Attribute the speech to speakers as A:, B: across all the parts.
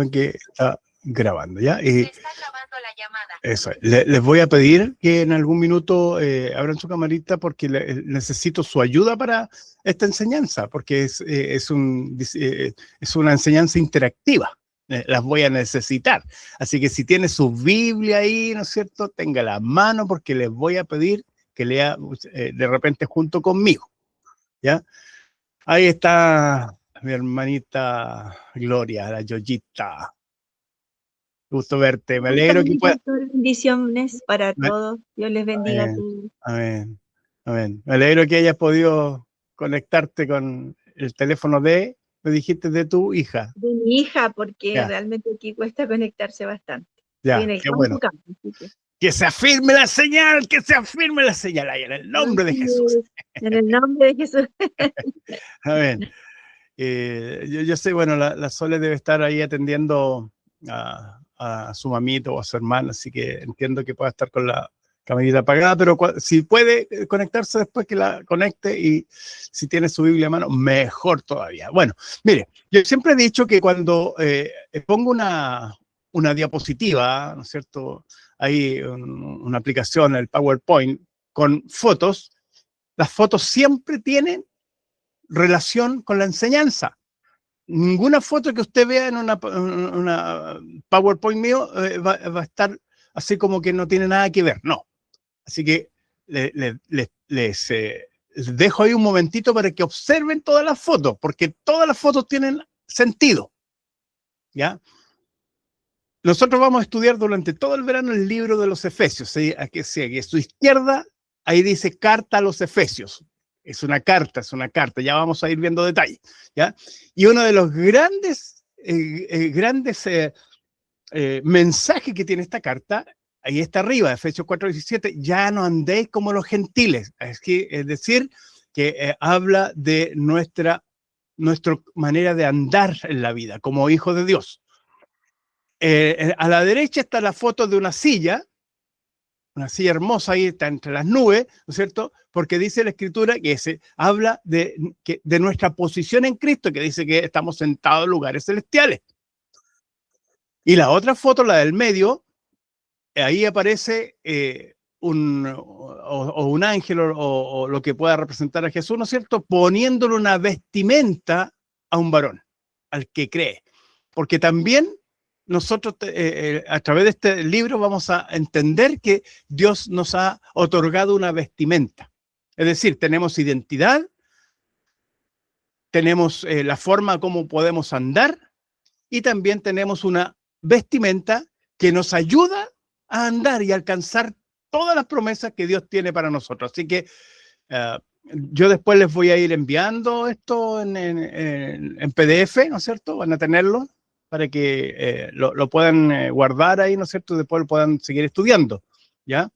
A: que está grabando, ¿ya? Y está grabando la llamada. Eso, les voy a pedir que en algún minuto abran su camarita porque necesito su ayuda para esta enseñanza, porque es una enseñanza interactiva. Las voy a necesitar. Así que si tiene su Biblia ahí, ¿no es cierto? Tenga la mano porque les voy a pedir que lea de repente junto conmigo, ¿ya? Ahí está mi hermanita Gloria, la Yoyita. Gusto verte. Me alegro que puedas.
B: Bendiciones para todos. Dios les bendiga a todos.
A: Amén. Amén. Me alegro que hayas podido conectarte con el teléfono me dijiste, de tu hija.
B: De mi hija, porque
A: Ya.
B: realmente aquí cuesta conectarse bastante.
A: Ya,
B: en el
A: qué bueno.
B: campo, así que...
A: Que se afirme la señal, que se afirme la señal ahí en el nombre de Jesús.
B: En el nombre de Jesús.
A: Amén. Yo sé, bueno, la Sole debe estar ahí atendiendo a su mamito o a su hermana, así que entiendo que pueda estar con la camarita apagada, pero si puede conectarse después, que la conecte, y si tiene su Biblia a mano, mejor todavía. Bueno, mire, yo siempre he dicho que cuando pongo una diapositiva, ¿no es cierto? Hay una aplicación, el PowerPoint, con fotos, las fotos siempre tienen relación con la enseñanza. Ninguna foto que usted vea en una PowerPoint mío va a estar así como que no tiene nada que ver, no. Así que les dejo ahí un momentito para que observen todas las fotos, porque todas las fotos tienen sentido, ¿ya? Nosotros vamos a estudiar durante todo el verano el libro de los Efesios. ¿Sí? Aquí a su izquierda, ahí dice Carta a los Efesios. Es una carta, ya vamos a ir viendo detalles, ¿ya? Y uno de los grandes mensajes que tiene esta carta, ahí está arriba, Efesios 4:17, ya no andéis como los gentiles, es decir, que habla de nuestra manera de andar en la vida, como hijos de Dios. A la derecha está la foto de una silla hermosa, ahí está entre las nubes, ¿no es cierto? Porque dice la Escritura que se habla de nuestra posición en Cristo, que dice que estamos sentados en lugares celestiales. Y la otra foto, la del medio, ahí aparece un ángel o lo que pueda representar a Jesús, ¿no es cierto? Poniéndole una vestimenta a un varón, al que cree. Porque también nosotros a través de este libro vamos a entender que Dios nos ha otorgado una vestimenta. Es decir, tenemos identidad, tenemos la forma como podemos andar y también tenemos una vestimenta que nos ayuda a andar y alcanzar todas las promesas que Dios tiene para nosotros. Así que yo después les voy a ir enviando esto en PDF, ¿no es cierto? Van a tenerlo para que lo puedan guardar ahí, ¿no es cierto? Y después lo puedan seguir estudiando, ¿ya?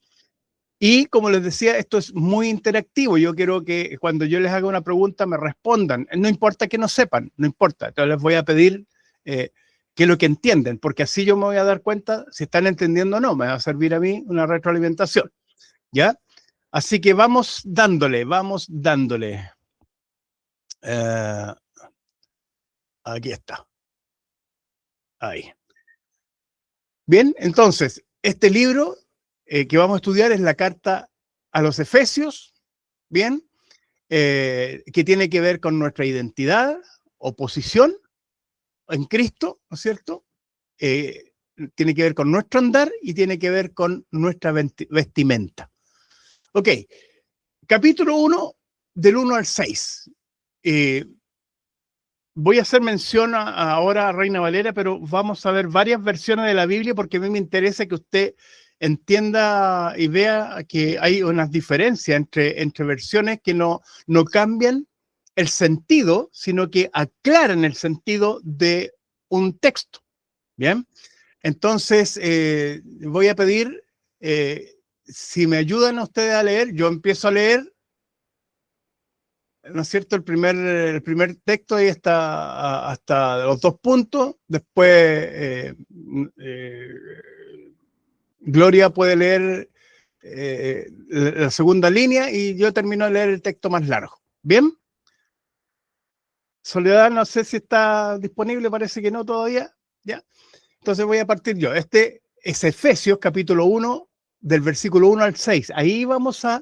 A: Y como les decía, esto es muy interactivo. Yo quiero que cuando yo les haga una pregunta me respondan. No importa que no sepan, no importa. Entonces les voy a pedir que lo que entienden, porque así yo me voy a dar cuenta si están entendiendo o no. Me va a servir a mí una retroalimentación, ¿ya? Así que vamos dándole. Aquí está. Ahí. Bien, entonces, este libro que vamos a estudiar es la carta a los Efesios, bien, que tiene que ver con nuestra identidad o posición en Cristo, ¿no es cierto? Tiene que ver con nuestro andar y tiene que ver con nuestra vestimenta. Ok, capítulo 1, del 1 al 6. Voy a hacer mención ahora a Reina Valera, pero vamos a ver varias versiones de la Biblia porque a mí me interesa que usted entienda y vea que hay unas diferencias entre versiones que no cambian el sentido, sino que aclaran el sentido de un texto. Bien, entonces voy a pedir si me ayudan a ustedes a leer. Yo empiezo a leer, ¿no es cierto? El primer texto ahí está hasta los 2 puntos. Después Gloria puede leer la segunda línea y yo termino de leer el texto más largo. ¿Bien? Soledad, no sé si está disponible, parece que no todavía. ¿ya? Entonces voy a partir yo. Este es Efesios capítulo 1, del versículo 1 al 6. Ahí vamos a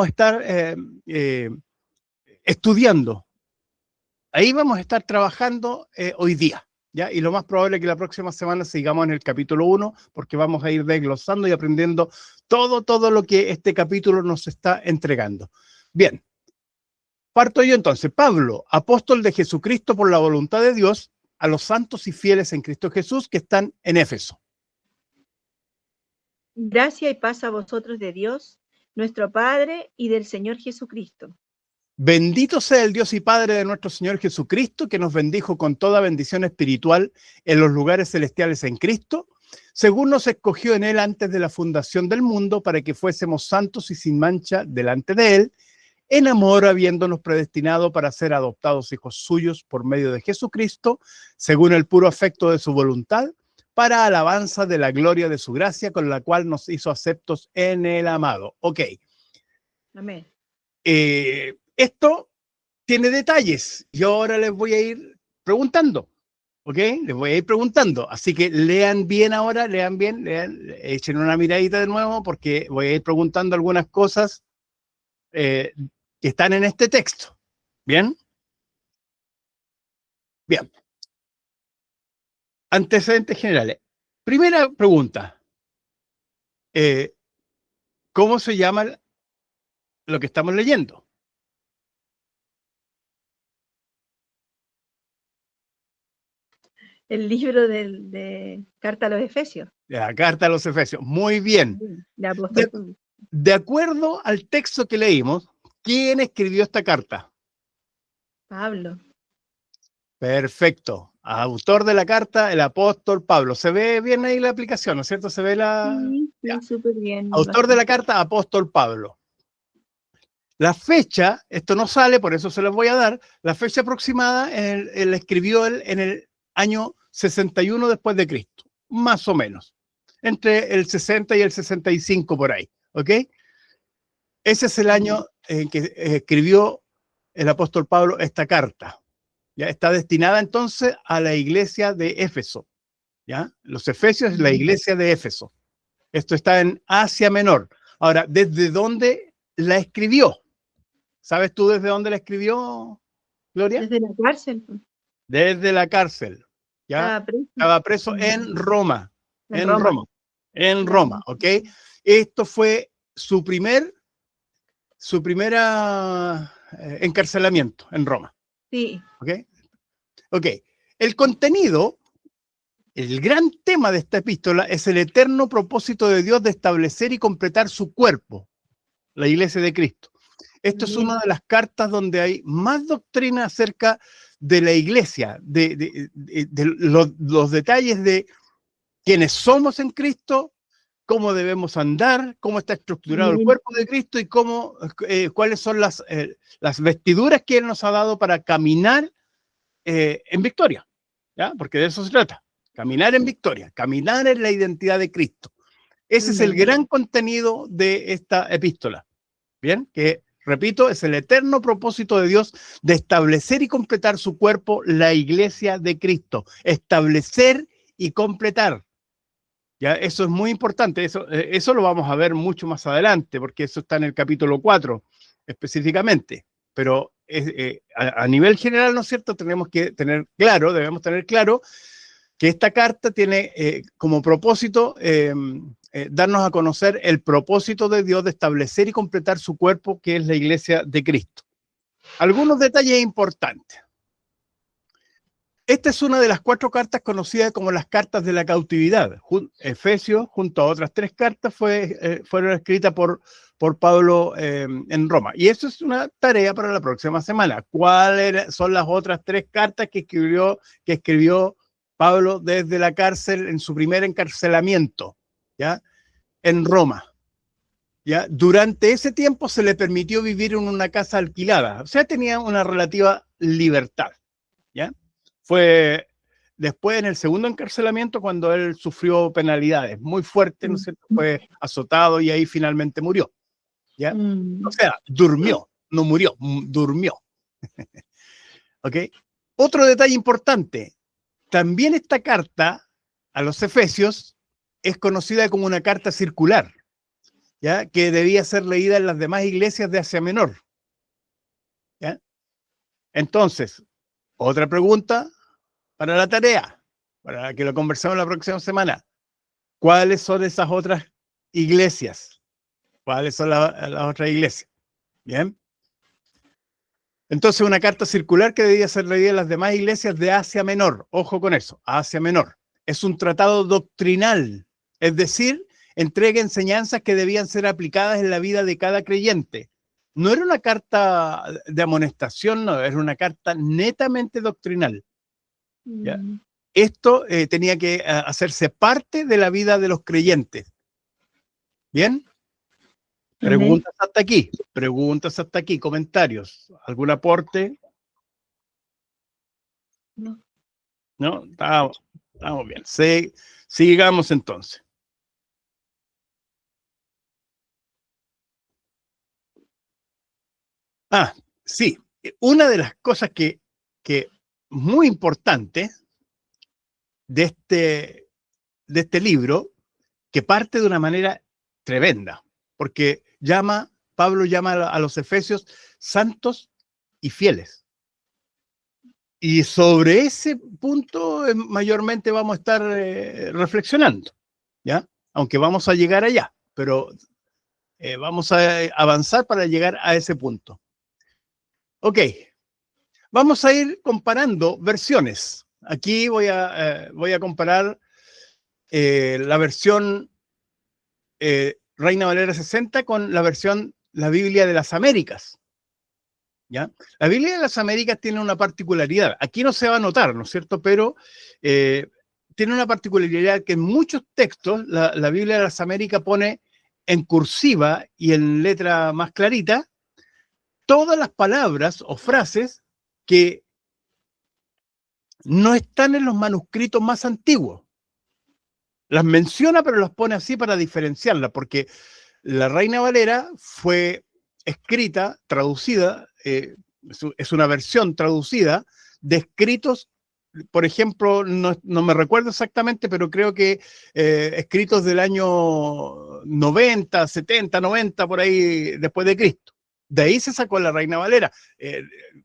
A: estar estudiando. Ahí vamos a estar trabajando hoy día, ¿ya? Y lo más probable es que la próxima semana sigamos en el capítulo 1, porque vamos a ir desglosando y aprendiendo todo lo que este capítulo nos está entregando. Bien, parto yo entonces. Pablo, apóstol de Jesucristo por la voluntad de Dios, a los santos y fieles en Cristo Jesús que están en Éfeso.
B: Gracia y paz a vosotros de Dios, nuestro Padre, y del Señor Jesucristo.
A: Bendito sea el Dios y Padre de nuestro Señor Jesucristo, que nos bendijo con toda bendición espiritual en los lugares celestiales en Cristo, según nos escogió en Él antes de la fundación del mundo, para que fuésemos santos y sin mancha delante de Él, en amor habiéndonos predestinado para ser adoptados hijos suyos por medio de Jesucristo, según el puro afecto de su voluntad, para alabanza de la gloria de su gracia, con la cual nos hizo aceptos en el amado. Ok.
B: Amén.
A: Esto tiene detalles. Yo ahora les voy a ir preguntando, ¿ok? Les voy a ir preguntando. Así que lean bien ahora, lean, echen una miradita de nuevo, porque voy a ir preguntando algunas cosas que están en este texto. ¿Bien? Bien. Antecedentes generales. Primera pregunta. ¿Cómo se llama lo que estamos leyendo?
B: El libro de Carta a los Efesios.
A: La carta a los Efesios. Muy bien. De acuerdo al texto que leímos, ¿quién escribió esta carta?
B: Pablo.
A: Perfecto. Autor de la carta, el apóstol Pablo. ¿Se ve bien ahí la aplicación, no es cierto? ¿Se ve la...?
B: Sí, súper bien.
A: Autor de la carta, apóstol Pablo. La fecha, esto no sale, por eso se los voy a dar, la fecha aproximada, él escribió en el año 61 después de Cristo, más o menos, entre el 60 y el 65 por ahí, ¿ok? Ese es el año en que escribió el apóstol Pablo esta carta. Ya está destinada entonces a la iglesia de Éfeso, ¿ya? Los Efesios es la iglesia de Éfeso. Esto está en Asia Menor. Ahora, ¿desde dónde la escribió? ¿Sabes tú desde dónde la escribió, Gloria?
B: Desde la cárcel.
A: Desde la cárcel, ¿ya? Estaba preso en Roma. En Roma, ¿ok? Esto fue su primera encarcelamiento en Roma.
B: Sí.
A: Ok. El contenido, el gran tema de esta epístola es el eterno propósito de Dios de establecer y completar su cuerpo, la iglesia de Cristo. Esto es una de las cartas donde hay más doctrina acerca de la iglesia, de los detalles de quiénes somos en Cristo, cómo debemos andar, cómo está estructurado el cuerpo de Cristo y cuáles son las vestiduras que Él nos ha dado para caminar en victoria, ¿ya? Porque de eso se trata, caminar en victoria, caminar en la identidad de Cristo. Ese es el gran contenido de esta epístola, ¿bien? Que, repito, es el eterno propósito de Dios de establecer y completar su cuerpo, la iglesia de Cristo. Establecer y completar. ¿Ya? Eso es muy importante, eso lo vamos a ver mucho más adelante, porque eso está en el capítulo 4 específicamente. Pero a nivel general, ¿no es cierto? Debemos tener claro que esta carta tiene como propósito darnos a conocer el propósito de Dios de establecer y completar su cuerpo, que es la iglesia de Cristo. Algunos detalles importantes. Esta es una de las 4 cartas conocidas como las cartas de la cautividad. Efesios, junto a otras 3 cartas, fueron escritas por Pablo en Roma. Y eso es una tarea para la próxima semana. ¿Cuáles son las otras 3 cartas que escribió Pablo desde la cárcel en su primer encarcelamiento, ¿ya? En Roma? ¿Ya? Durante ese tiempo se le permitió vivir en una casa alquilada. O sea, tenía una relativa libertad, ¿ya? Fue después, en el segundo encarcelamiento, cuando él sufrió penalidades muy fuertes, ¿no es cierto? Fue azotado y ahí finalmente murió, ¿ya? O sea, durmió, no murió, durmió. ¿Ok? Otro detalle importante, también esta carta a los Efesios es conocida como una carta circular, ¿ya? Que debía ser leída en las demás iglesias de Asia Menor, ¿ya? Entonces, otra pregunta para la tarea, para que lo conversemos la próxima semana. ¿Cuáles son esas otras iglesias? ¿Cuáles son las otras iglesias? Bien. Entonces, una carta circular que debía ser leída en las demás iglesias de Asia Menor. Ojo con eso, Asia Menor. Es un tratado doctrinal, es decir, entrega enseñanzas que debían ser aplicadas en la vida de cada creyente. No era una carta de amonestación, no, era una carta netamente doctrinal, ¿ya? Esto tenía que hacerse parte de la vida de los creyentes. ¿Bien? Preguntas hasta aquí, comentarios, ¿algún aporte?
B: No.
A: ¿No? Estamos bien. Sigamos entonces. Sí, una de las cosas que muy importante de este libro, que parte de una manera tremenda, porque Pablo llama a los efesios santos y fieles. Y sobre ese punto mayormente vamos a estar reflexionando, ¿ya? Aunque vamos a llegar allá, pero vamos a avanzar para llegar a ese punto. Ok, vamos a ir comparando versiones. Aquí voy a comparar la versión Reina Valera 60 con la versión La Biblia de las Américas. ¿Ya? La Biblia de las Américas tiene una particularidad. Aquí no se va a notar, ¿no es cierto? Pero tiene una particularidad que en muchos textos la Biblia de las Américas pone en cursiva y en letra más clarita todas las palabras o frases que no están en los manuscritos más antiguos. Las menciona, pero las pone así para diferenciarlas, porque la Reina Valera fue escrita, traducida, es una versión traducida de escritos, por ejemplo, no me recuerdo exactamente, pero creo que escritos del año 90, 70, 90, por ahí después de Cristo. De ahí se sacó la Reina Valera,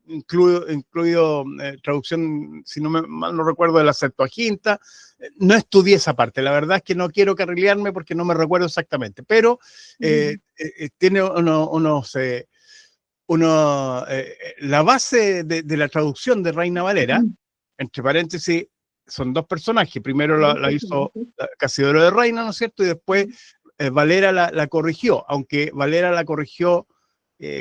A: incluido traducción, si mal no recuerdo, de la Septuaginta. No estudié esa parte, la verdad es que no quiero carrilearme porque no me recuerdo exactamente, pero tiene la base de la traducción de Reina Valera, entre paréntesis, son dos personajes. Primero la hizo Casidoro de Reina, ¿no es cierto? Y después Valera la corrigió, aunque Valera la corrigió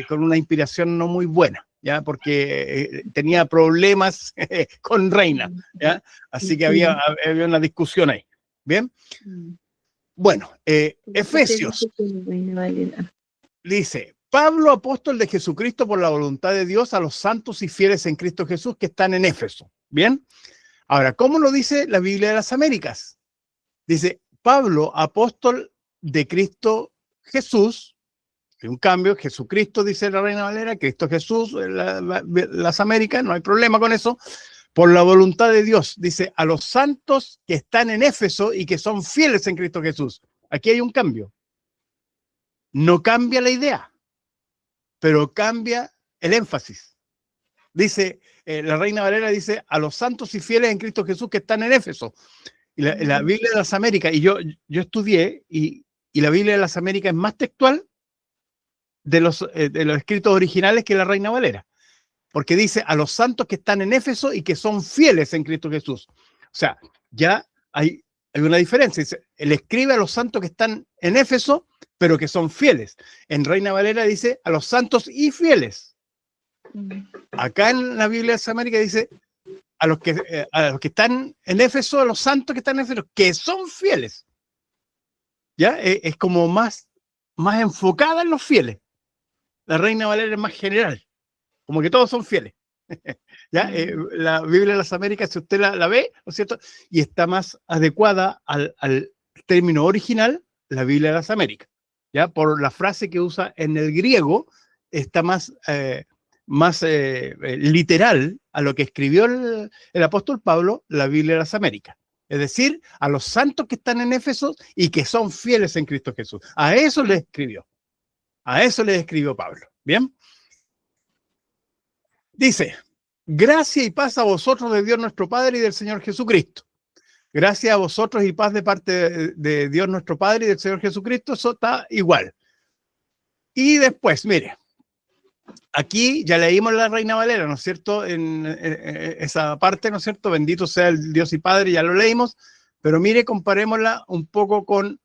A: con una inspiración no muy buena, ¿ya? Porque tenía problemas con Reina, ¿ya? Así que había una discusión ahí. ¿Bien? Bueno, Efesios dice: Pablo, apóstol de Jesucristo por la voluntad de Dios, a los santos y fieles en Cristo Jesús que están en Éfeso. ¿Bien? Ahora, ¿cómo lo dice la Biblia de las Américas? Dice: Pablo, apóstol de Cristo Jesús. Hay un cambio, Jesucristo, dice la Reina Valera, Cristo Jesús, las Américas, no hay problema con eso. Por la voluntad de Dios, dice, a los santos que están en Éfeso y que son fieles en Cristo Jesús. Aquí hay un cambio. No cambia la idea, pero cambia el énfasis. Dice, la Reina Valera dice, a los santos y fieles en Cristo Jesús que están en Éfeso. Y la Biblia de las Américas, y yo estudié, y la Biblia de las Américas es más textual de los escritos originales que la Reina Valera, porque dice a los santos que están en Éfeso y que son fieles en Cristo Jesús. O sea, ya hay una diferencia. Dice, él escribe a los santos que están en Éfeso, pero que son fieles. En Reina Valera dice a los santos y fieles. Acá en la Biblia de América dice a los que están en Éfeso, a los santos que están en Éfeso, que son fieles. ¿Ya? Es como más enfocada en los fieles. La Reina Valera es más general, como que todos son fieles. ¿Ya? La Biblia de las Américas, si usted la ve, ¿no es cierto? Y está más adecuada al término original, la Biblia de las Américas. ¿Ya? Por la frase que usa en el griego, está más más literal a lo que escribió el apóstol Pablo, la Biblia de las Américas. Es decir, a los santos que están en Éfeso y que son fieles en Cristo Jesús. A eso les escribió. A eso les escribió Pablo. ¿Bien? Dice, gracia y paz a vosotros de Dios nuestro Padre y del Señor Jesucristo. Gracias a vosotros y paz de parte de Dios nuestro Padre y del Señor Jesucristo. Eso está igual. Y después, mire, aquí ya leímos la Reina Valera, ¿no es cierto? En esa parte, ¿no es cierto? Bendito sea el Dios y Padre, ya lo leímos. Pero mire, comparémosla un poco con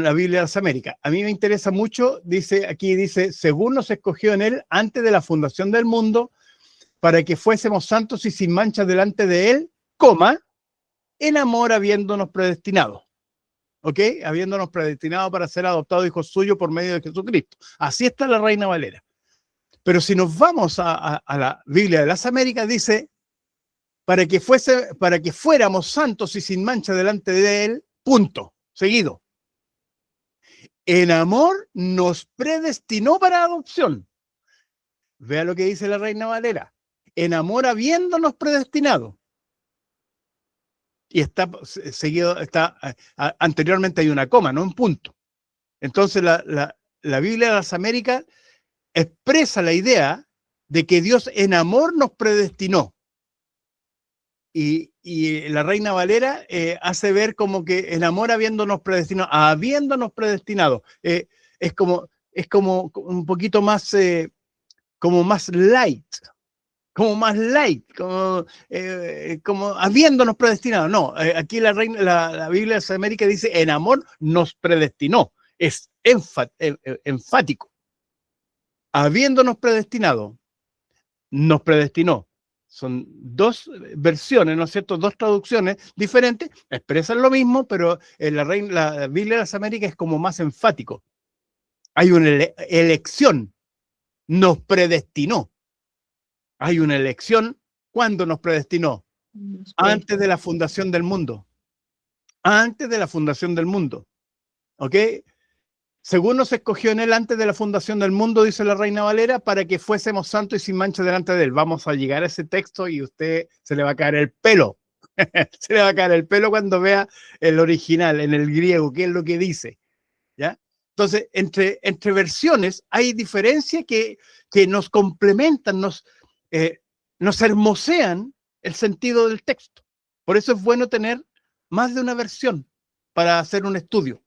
A: la Biblia de las Américas. A mí me interesa mucho, aquí dice, según nos escogió en él antes de la fundación del mundo, para que fuésemos santos y sin mancha delante de él, en amor habiéndonos predestinado. ¿Ok? Habiéndonos predestinado para ser adoptados hijos suyos por medio de Jesucristo. Así está la Reina Valera. Pero si nos vamos a la Biblia de las Américas, dice, para que fuéramos santos y sin mancha delante de él, punto, seguido. En amor nos predestinó para adopción. Vea lo que dice la Reina Valera. En amor habiéndonos predestinado. Y está seguido, anteriormente hay una coma, no un punto. Entonces la Biblia de las Américas expresa la idea de que Dios en amor nos predestinó. Y la Reina Valera hace ver como que en amor habiéndonos predestinado, es como un poquito más, como más light, como habiéndonos predestinado. No, aquí la Biblia de las Américas dice en amor nos predestinó, es enfático. Habiéndonos predestinado, nos predestinó. Son dos versiones, ¿no es cierto? Dos traducciones diferentes, expresan lo mismo, pero la Biblia de las Américas es como más enfático. Hay una elección, nos predestinó. Hay una elección, ¿cuándo nos predestinó? Antes de la fundación del mundo. Antes de la fundación del mundo. ¿Ok? Según nos escogió en él antes de la fundación del mundo, dice la Reina Valera, para que fuésemos santos y sin mancha delante de él. Vamos a llegar a ese texto y usted se le va a caer el pelo. Se le va a caer el pelo cuando vea el original, en el griego, qué es lo que dice. ¿Ya? Entonces, entre versiones hay diferencias que nos complementan, nos hermosean el sentido del texto. Por eso es bueno tener más de una versión para hacer un estudio.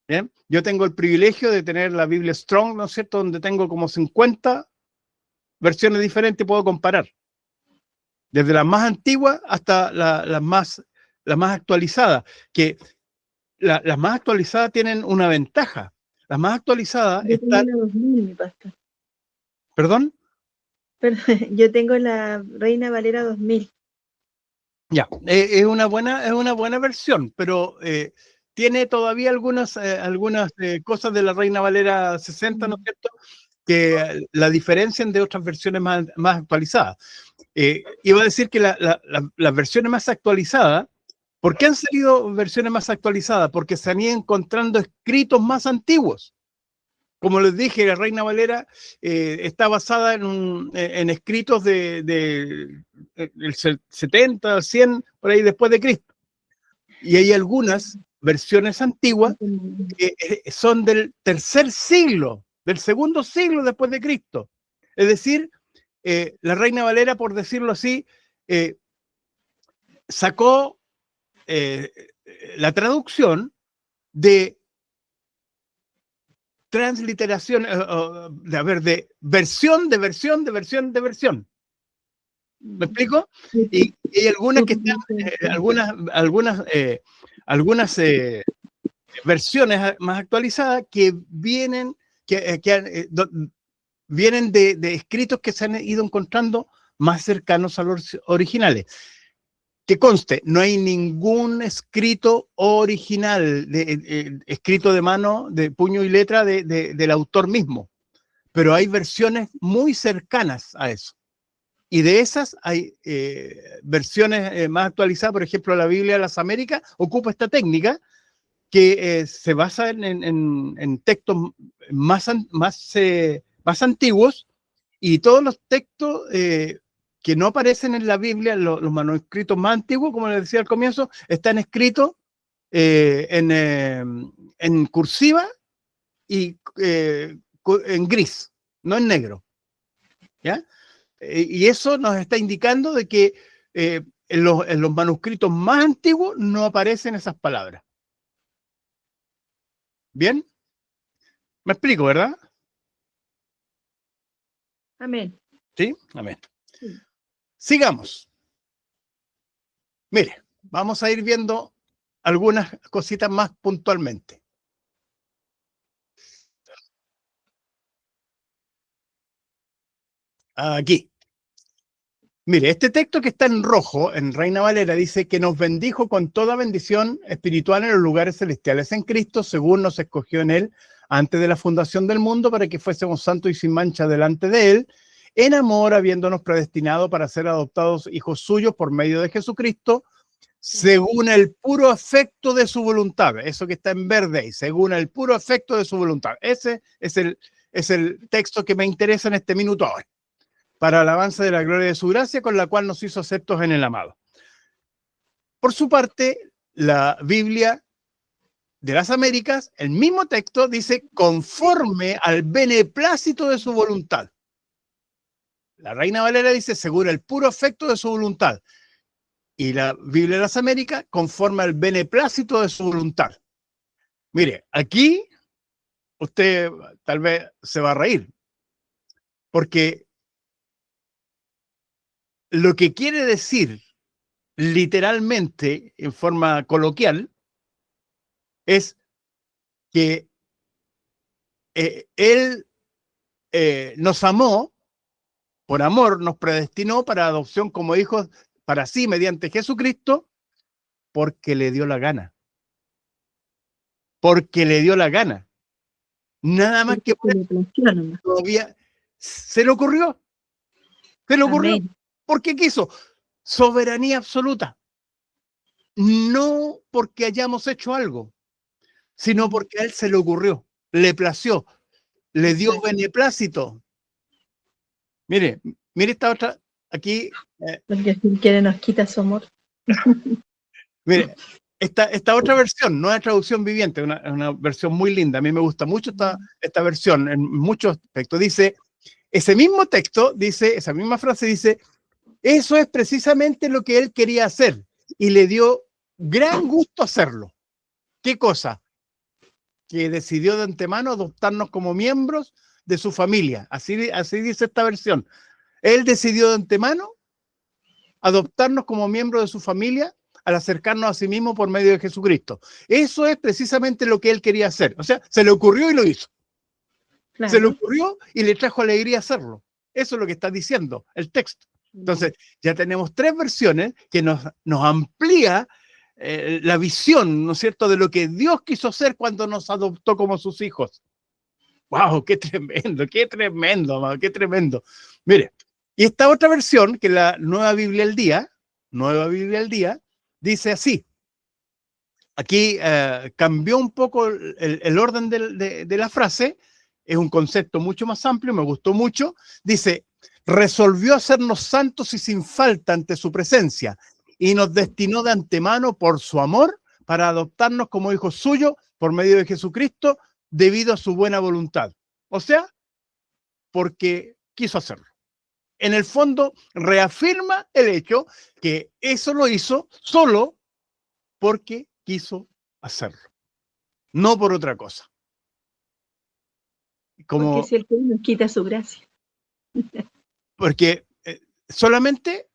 A: ¿Bien? Yo tengo el privilegio de tener la Biblia Strong, ¿no es cierto?, donde tengo como 50 versiones diferentes y puedo comparar. Desde las más antiguas hasta las más actualizadas. Que las más actualizadas tienen una ventaja. Las más actualizadas están...
B: 2000, mi pastor.
A: ¿Perdón?
B: Yo tengo la Reina Valera 2000.
A: Ya, es una buena versión, pero... tiene todavía algunas cosas de la Reina Valera 60, ¿no es cierto?, que la diferencian de otras versiones más actualizadas. Iba a decir que las versiones más actualizadas, ¿por qué han salido versiones más actualizadas? Porque se han ido encontrando escritos más antiguos. Como les dije, la Reina Valera está basada en escritos del 70, 100, por ahí después de Cristo. Y hay algunas versiones antiguas que son del tercer siglo, del segundo siglo después de Cristo. Es decir, la Reina Valera, por decirlo así, sacó la traducción de transliteración, de versión. ¿Me explico? Y hay algunas que están, algunas versiones más actualizadas que vienen de escritos que se han ido encontrando más cercanos a los originales. Que conste, no hay ningún escrito original, escrito de mano, de puño y letra del autor mismo, pero hay versiones muy cercanas a eso. Y de esas hay versiones más actualizadas. Por ejemplo, la Biblia de las Américas ocupa esta técnica que se basa en textos más más antiguos, y todos los textos que no aparecen en la Biblia, los manuscritos más antiguos, como les decía al comienzo, están escritos en cursiva y en gris, no en negro. ¿Ya? Y eso nos está indicando de que en los manuscritos más antiguos no aparecen esas palabras. ¿Bien? ¿Me explico, verdad?
B: Amén.
A: Sí, amén.
B: Sí.
A: Sigamos. Mire, vamos a ir viendo algunas cositas más puntualmente. Aquí. Mire, este texto que está en rojo, en Reina Valera, dice que nos bendijo con toda bendición espiritual en los lugares celestiales en Cristo, según nos escogió en Él antes de la fundación del mundo, para que fuésemos santos y sin mancha delante de Él, en amor, habiéndonos predestinado para ser adoptados hijos suyos por medio de Jesucristo, según el puro afecto de su voluntad. Eso que está en verde ahí, según el puro afecto de su voluntad. Ese es el texto que me interesa en este minuto ahora, para alabanza de la gloria de su gracia, con la cual nos hizo aceptos en el amado. Por su parte, la Biblia de las Américas, el mismo texto dice conforme al beneplácito de su voluntad. La Reina Valera dice según el puro afecto de su voluntad. Y la Biblia de las Américas conforme al beneplácito de su voluntad. Mire, aquí usted tal vez se va a reír, porque lo que quiere decir literalmente, en forma coloquial, es que Él nos amó, por amor nos predestinó para adopción como hijos para sí mediante Jesucristo, porque le dio la gana. Porque le dio la gana. Nada más que todavía se le ocurrió. Se le ocurrió.
B: Amén.
A: Porque quiso. Soberanía absoluta. No porque hayamos hecho algo, sino porque a él se le ocurrió, le plació, le dio beneplácito. Mire esta otra, aquí.
B: Porque si quiere nos quita su amor.
A: Mire, esta otra versión, no es traducción viviente, es una versión muy linda. A mí me gusta mucho esta versión en muchos aspectos. Dice, ese mismo texto, dice, esa misma frase dice, eso es precisamente lo que él quería hacer y le dio gran gusto hacerlo. ¿Qué cosa? Que decidió de antemano adoptarnos como miembros de su familia. Así dice esta versión. Él decidió de antemano adoptarnos como miembros de su familia al acercarnos a sí mismo por medio de Jesucristo. Eso es precisamente lo que él quería hacer. O sea, se le ocurrió y lo hizo. Claro. Se le ocurrió y le trajo alegría hacerlo. Eso es lo que está diciendo el texto. Entonces, ya tenemos tres versiones que nos amplía la visión, ¿no es cierto?, de lo que Dios quiso hacer cuando nos adoptó como sus hijos. ¡Wow! ¡Qué tremendo! ¡Qué tremendo, amado! ¡Qué tremendo! Mire, y esta otra versión, que es la Nueva Biblia al Día, dice así. Aquí cambió un poco el orden de la frase, es un concepto mucho más amplio, me gustó mucho. Dice, resolvió hacernos santos y sin falta ante su presencia, y nos destinó de antemano por su amor para adoptarnos como hijos suyos por medio de Jesucristo, debido a su buena voluntad. O sea, porque quiso hacerlo. En el fondo, reafirma el hecho que eso lo hizo solo porque quiso hacerlo, no por otra cosa.
B: Porque si el que nos quita su gracia.
A: Porque solamente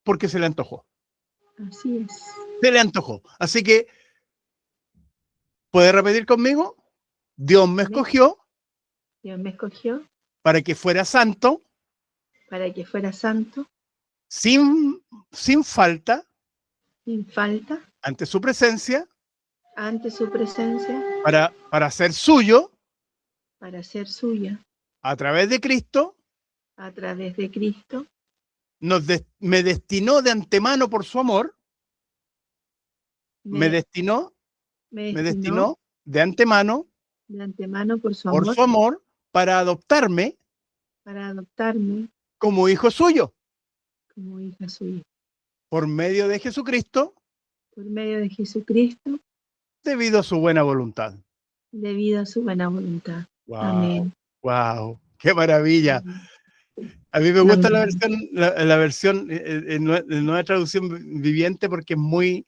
A: porque se le antojó.
B: Así es.
A: Se le antojó. Así que, ¿puede repetir conmigo? Dios me escogió.
B: Dios me escogió.
A: Para que fuera santo.
B: Para que fuera santo.
A: Sin falta.
B: Sin falta.
A: Ante su presencia.
B: Ante su presencia.
A: Para ser suyo.
B: Para ser suya.
A: A través de Cristo.
B: A través de Cristo.
A: Me destinó de antemano por su amor. Me destinó de antemano.
B: De antemano por su
A: amor. para adoptarme como hijo suyo,
B: como hija suya,
A: por medio de Jesucristo,
B: por medio de Jesucristo,
A: debido a su buena voluntad.
B: debido a su buena voluntad.
A: Wow,
B: Amén.
A: wow, qué maravilla.
B: Amén.
A: A mí me gusta
B: Amén.
A: la versión en nueva traducción viviente porque es muy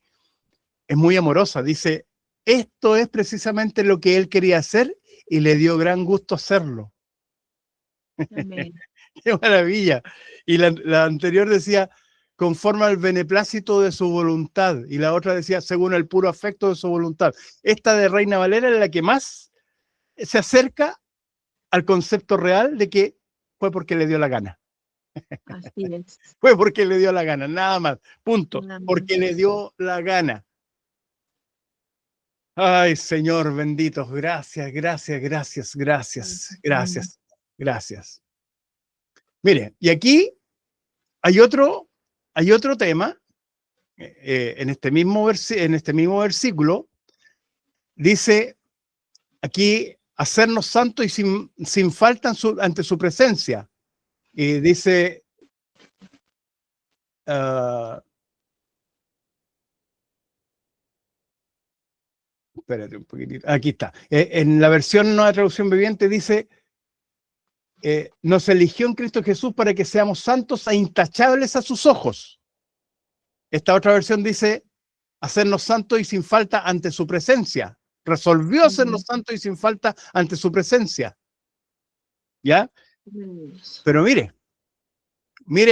A: amorosa. Dice, esto es precisamente lo que él quería hacer y le dio gran gusto hacerlo.
B: Amén.
A: ¡Qué maravilla! Y la anterior decía, conforme al beneplácito de su voluntad. Y la otra decía, según el puro afecto de su voluntad. Esta de Reina Valera es la que más se acerca al concepto real de que fue porque le dio la gana.
B: Así es.
A: Fue porque le dio la gana, nada más. Punto.
B: Nada más.
A: Porque le dio la gana. Ay, Señor bendito, gracias, gracias, gracias, gracias, gracias, gracias. Mire, y aquí hay otro tema, en este mismo versículo, dice aquí, hacernos santos y sin falta ante su presencia. Y dice, espérate un poquitito, aquí está. En la versión Nueva Traducción Viviente dice, nos eligió en Cristo Jesús para que seamos santos e intachables a sus ojos. Esta otra versión dice, hacernos santos y sin falta ante su presencia. Resolvió hacernos santos y sin falta ante su presencia. ¿Ya? Pero mire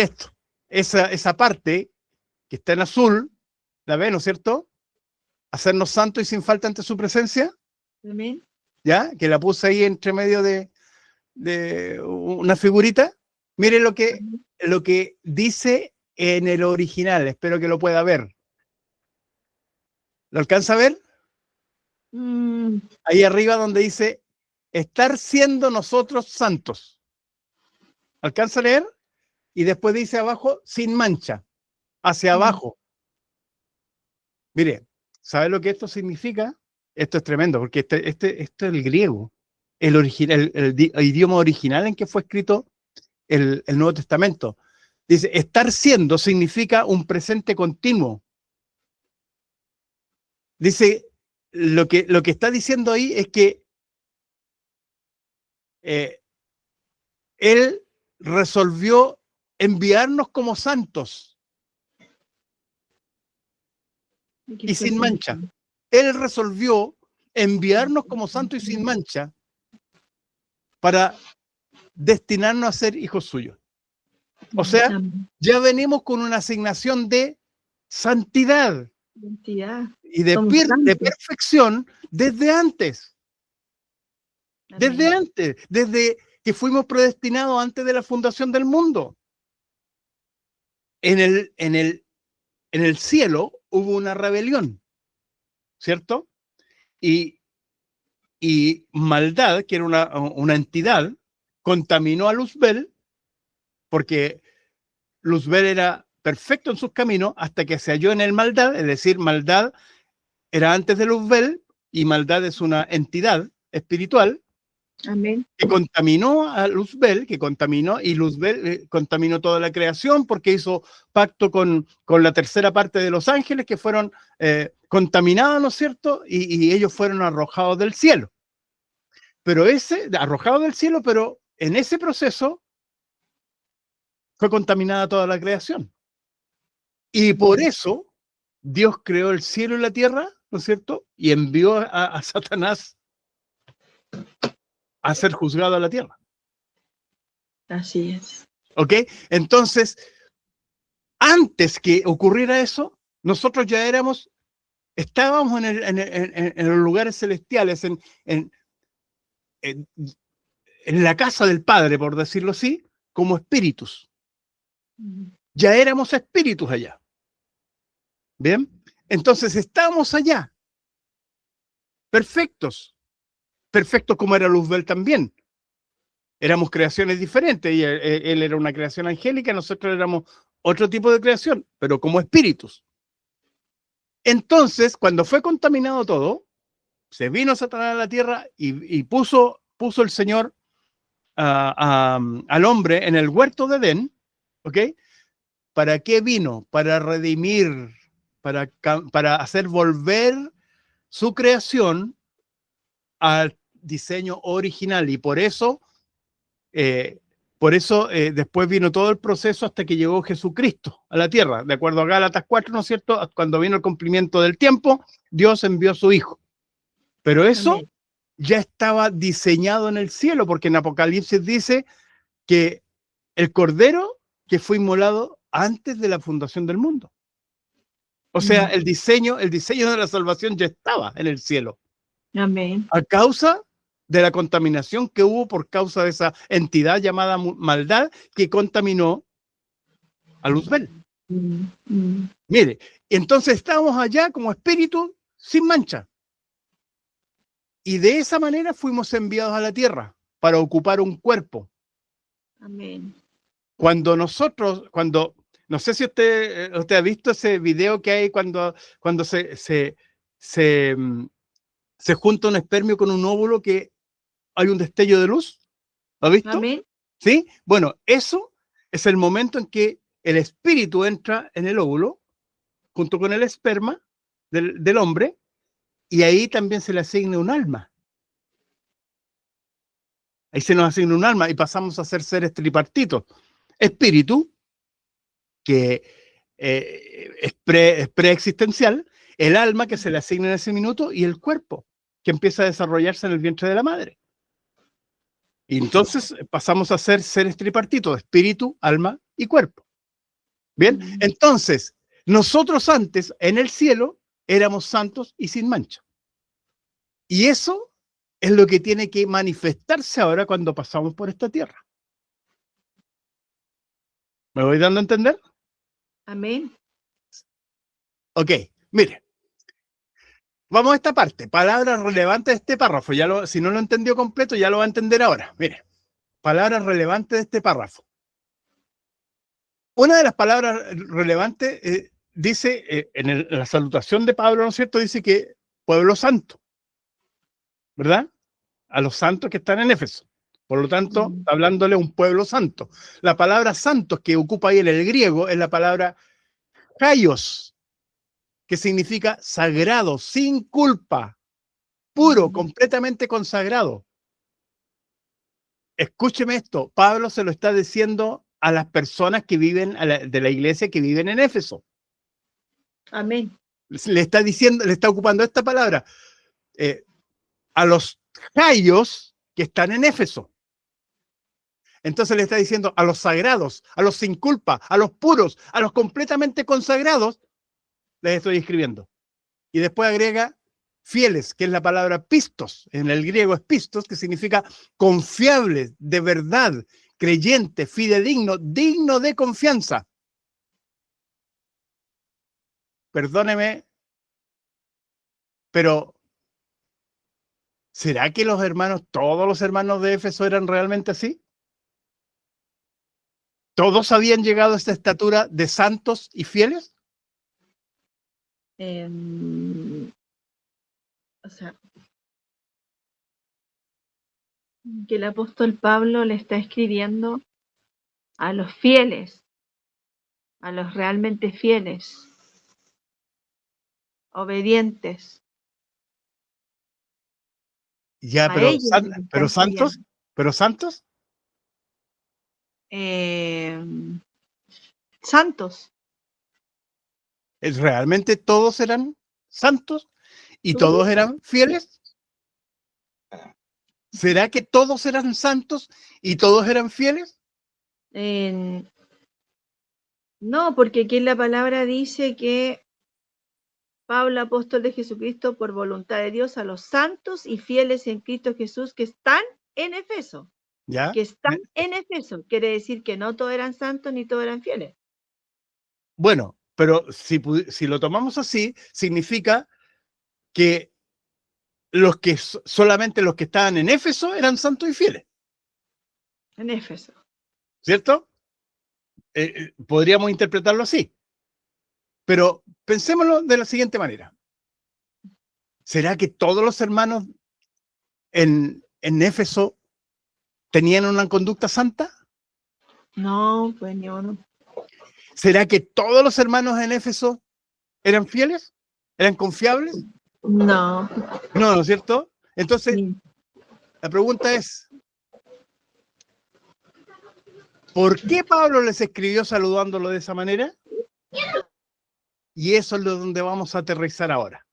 A: esto. Esa parte que está en azul, ¿la ve, no es cierto? Hacernos santos y sin falta ante su presencia.
B: Amén.
A: ¿Ya? Que la puse ahí entre medio de una figurita. Mire lo que dice en el original. Espero que lo pueda ver. ¿Lo alcanza a ver? Ahí arriba donde dice, estar siendo nosotros santos. ¿Alcanza a leer? Y después dice abajo, sin mancha, hacia abajo. Mire, ¿sabe lo que esto significa? Esto es tremendo, porque esto es el griego, el idioma original en que fue escrito el Nuevo Testamento. Dice, estar siendo significa un presente continuo. Dice, lo que está diciendo ahí es que él resolvió enviarnos como santos y sin mancha. Él resolvió enviarnos como santos y sin mancha para destinarnos a ser hijos suyos. O sea, ya venimos con una asignación de santidad y de perfección desde antes. Desde antes, desde que fuimos predestinados antes de la fundación del mundo. En el cielo hubo una rebelión, ¿cierto? Y maldad, que era una entidad, contaminó a Luzbel, porque Luzbel era perfecto en sus caminos hasta que se halló en el maldad, es decir, maldad era antes de Luzbel y maldad es una entidad espiritual. Amén. Que contaminó a Luzbel, y Luzbel contaminó toda la creación porque hizo pacto con la tercera parte de los ángeles que fueron contaminados, ¿no es cierto? Y ellos fueron arrojados del cielo. Pero arrojados del cielo, pero en ese proceso fue contaminada toda la creación. Y por eso Dios creó el cielo y la tierra, ¿no es cierto? Y envió a Satanás a ser juzgado a la tierra.
B: Así es.
A: ¿Ok? Entonces, antes que ocurriera eso, nosotros ya estábamos en los lugares celestiales, en la casa del Padre, por decirlo así, como espíritus. Ya éramos espíritus allá. ¿Bien? Entonces, estábamos allá. Perfectos como era Luzbel también. Éramos creaciones diferentes, y él era una creación angélica, nosotros éramos otro tipo de creación, pero como espíritus. Entonces, cuando fue contaminado todo, se vino Satanás a la tierra y puso el Señor al hombre en el huerto de Edén, ¿ok? ¿Para qué vino? Para redimir, para hacer volver su creación al diseño original. Y por eso después vino todo el proceso hasta que llegó Jesucristo a la tierra. De acuerdo a Gálatas 4, ¿no es cierto? Cuando vino el cumplimiento del tiempo, Dios envió a su Hijo. Pero eso
B: Amén.
A: ya estaba diseñado en el cielo, porque en Apocalipsis dice que el Cordero que fue inmolado antes de la fundación del mundo. O sea, el diseño de la salvación ya estaba en el cielo.
B: Amén.
A: A causa de la contaminación que hubo por causa de esa entidad llamada maldad que contaminó a Luzbel. Mire, entonces estábamos allá como espíritu sin mancha. Y de esa manera fuimos enviados a la tierra para ocupar un cuerpo.
B: Amén.
A: No sé si usted ha visto ese video que hay cuando se junta un espermio con un óvulo, que hay un destello de luz. ¿Lo ha visto?
B: Amén.
A: ¿Sí? Bueno, eso es el momento en que el espíritu entra en el óvulo junto con el esperma del hombre, y ahí también se le asigna un alma. Ahí se nos asigna un alma y pasamos a ser seres tripartitos. Espíritu, que es preexistencial, el alma que se le asigna en ese minuto, y el cuerpo que empieza a desarrollarse en el vientre de la madre. Y entonces pasamos a ser seres tripartitos, espíritu, alma y cuerpo. Bien, entonces nosotros antes en el cielo éramos santos y sin mancha. Y eso es lo que tiene que manifestarse ahora cuando pasamos por esta tierra. ¿Me voy dando a entender?
B: Amén.
A: Ok, mire. Vamos a esta parte, palabras relevantes de este párrafo. Si no lo entendió completo, ya lo va a entender ahora. Mire, palabras relevantes de este párrafo. Una de las palabras relevantes dice, en la salutación de Pablo, ¿no es cierto? Dice que pueblo santo, ¿verdad? A los santos que están en Éfeso. Por lo tanto, está hablándole a un pueblo santo. La palabra santos que ocupa ahí en el griego es la palabra haios, que significa sagrado, sin culpa, puro, completamente consagrado. Escúcheme esto, Pablo se lo está diciendo a las personas que viven, de la iglesia que viven en Éfeso.
B: Amén.
A: Le está diciendo, le está ocupando esta palabra a los haios que están en Éfeso. Entonces le está diciendo a los sagrados, a los sin culpa, a los puros, a los completamente consagrados, les estoy escribiendo. Y después agrega fieles, que es la palabra pistos, en el griego es pistos, que significa confiable, de verdad, creyente, fidedigno, digno de confianza. Perdóneme, pero ¿será que todos los hermanos de Éfeso eran realmente así? ¿Todos habían llegado a esta estatura de santos y fieles?
B: O sea, que el apóstol Pablo le está escribiendo a los fieles, a los realmente fieles, obedientes.
A: Ya,
B: A ellos les está
A: pero
B: escribiendo.
A: santos.
B: Santos.
A: ¿Realmente todos eran santos y todos eran fieles? ¿Será que todos eran santos y todos eran fieles?
B: No, porque aquí en la palabra dice que Pablo, apóstol de Jesucristo, por voluntad de Dios, a los santos y fieles en Cristo Jesús que están en Éfeso.
A: ¿Ya?
B: Que están en Éfeso. Quiere decir que no todos eran santos ni todos eran fieles.
A: Bueno, pero si lo tomamos así, significa que solamente los que estaban en Éfeso eran santos y fieles.
B: En Éfeso.
A: ¿Cierto? Podríamos interpretarlo así. Pero pensémoslo de la siguiente manera. ¿Será que todos los hermanos en Éfeso ¿Tenían una conducta santa?
B: No, pues ni uno.
A: ¿Será que todos los hermanos en Éfeso eran fieles? ¿Eran confiables?
B: No.
A: No, ¿no es cierto? Entonces,
B: Ni-
A: la pregunta es, ¿por qué Pablo les escribió saludándolo de esa manera? Y eso es lo donde vamos a aterrizar ahora.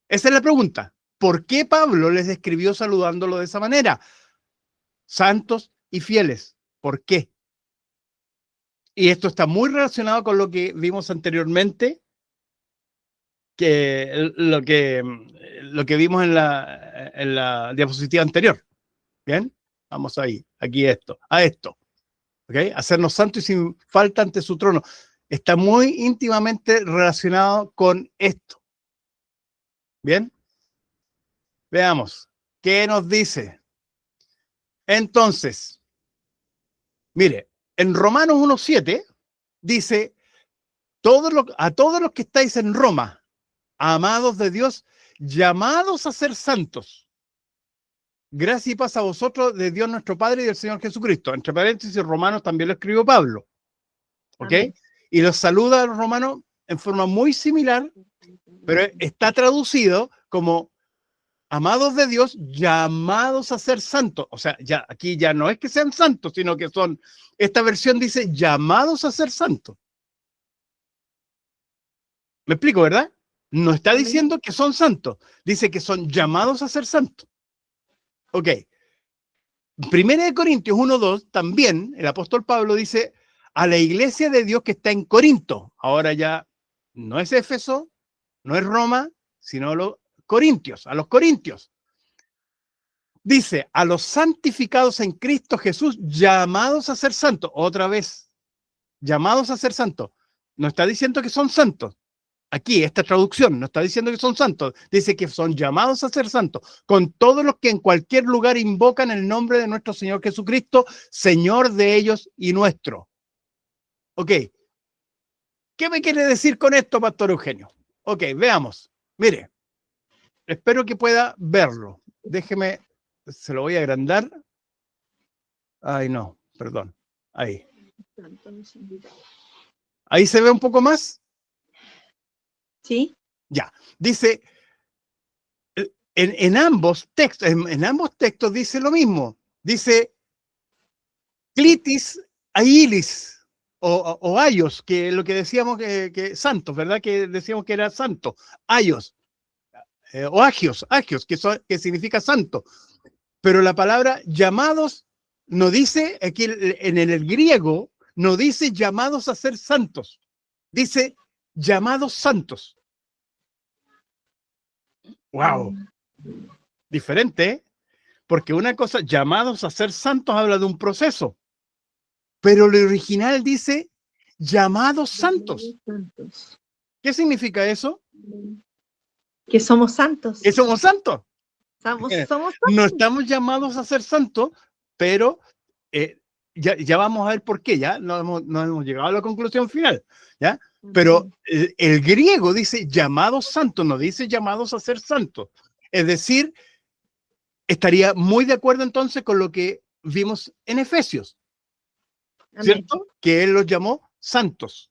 A: Esa es la pregunta. ¿Por qué Pablo les escribió saludándolo de esa manera? Santos y fieles. ¿Por qué? Y esto está muy relacionado con lo que vimos anteriormente, lo que vimos en la diapositiva anterior. ¿Bien? Vamos ahí, aquí a esto. ¿Ok? Hacernos santos y sin falta ante su trono. Está muy íntimamente relacionado con esto. ¿Bien? Veamos. ¿Qué nos dice? Entonces, mire, en Romanos 1:7 dice, a todos los que estáis en Roma, amados de Dios, llamados a ser santos. Gracia y paz a vosotros de Dios nuestro Padre y del Señor Jesucristo. Entre paréntesis, Romanos también lo escribió Pablo. ¿Ok?
B: Amén.
A: Y los saluda a los romanos en forma muy similar, pero está traducido como amados de Dios, llamados a ser santos. O sea, ya aquí ya no es que sean santos, sino que son, esta versión dice llamados a ser santos. ¿Me explico, verdad? No está
B: Amén.
A: diciendo que son santos, dice que son llamados a ser santos. Ok. Primera de Corintios 1:2, también el apóstol Pablo dice a la iglesia de Dios que está en Corinto. Ahora ya no es Éfeso, no es Roma, sino a los corintios. Dice, a los santificados en Cristo Jesús, llamados a ser santos. Otra vez, llamados a ser santos. No está diciendo que son santos. Aquí, esta traducción no está diciendo que son santos. Dice que son llamados a ser santos. Con todos los que en cualquier lugar invocan el nombre de nuestro Señor Jesucristo, Señor de ellos y nuestro. Ok. ¿Qué me quiere decir con esto, Pastor Eugenio? Ok, veamos. Mire, espero que pueda verlo. Déjeme, se lo voy a agrandar. Ay, no, perdón. Ahí. Ahí se ve un poco más.
B: ¿Sí?
A: Ya. Dice, en ambos textos dice lo mismo. Dice, clitis ailis o ayos, que es lo que decíamos que santos, ¿verdad? Que decíamos que era santo. Ayos. O agios, que significa santo. Pero la palabra llamados no dice, aquí en el griego, no dice llamados a ser santos, dice llamados santos. ¡Wow! Diferente, ¿eh? Porque una cosa, llamados a ser santos, habla de un proceso, pero el original dice llamados santos. ¿Qué significa eso?
B: Que somos santos.
A: Que somos santos.
B: Somos
A: No
B: santos.
A: estamos llamados a ser santos, pero ya vamos a ver por qué, ya no hemos llegado a la conclusión final, ¿ya? Pero el griego dice llamados santos, no dice llamados a ser santos. Es decir, estaría muy de acuerdo entonces con lo que vimos en Efesios, ¿cierto?
B: Amén.
A: Que él los llamó santos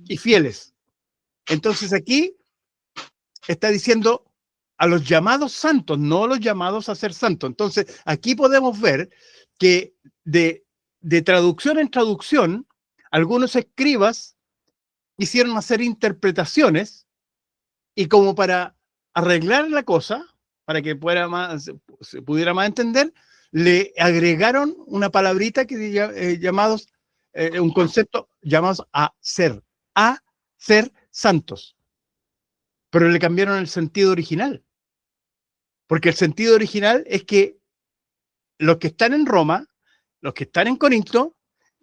A: y fieles. Entonces aquí está diciendo a los llamados santos, no los llamados a ser santos. Entonces aquí podemos ver que de traducción en traducción, algunos escribas quisieron hacer interpretaciones y como para arreglar la cosa, para que se pudiera más entender, le agregaron una palabrita que llamados, un concepto llamados a ser santos, pero le cambiaron el sentido original, porque el sentido original es que los que están en Roma, los que están en Corinto,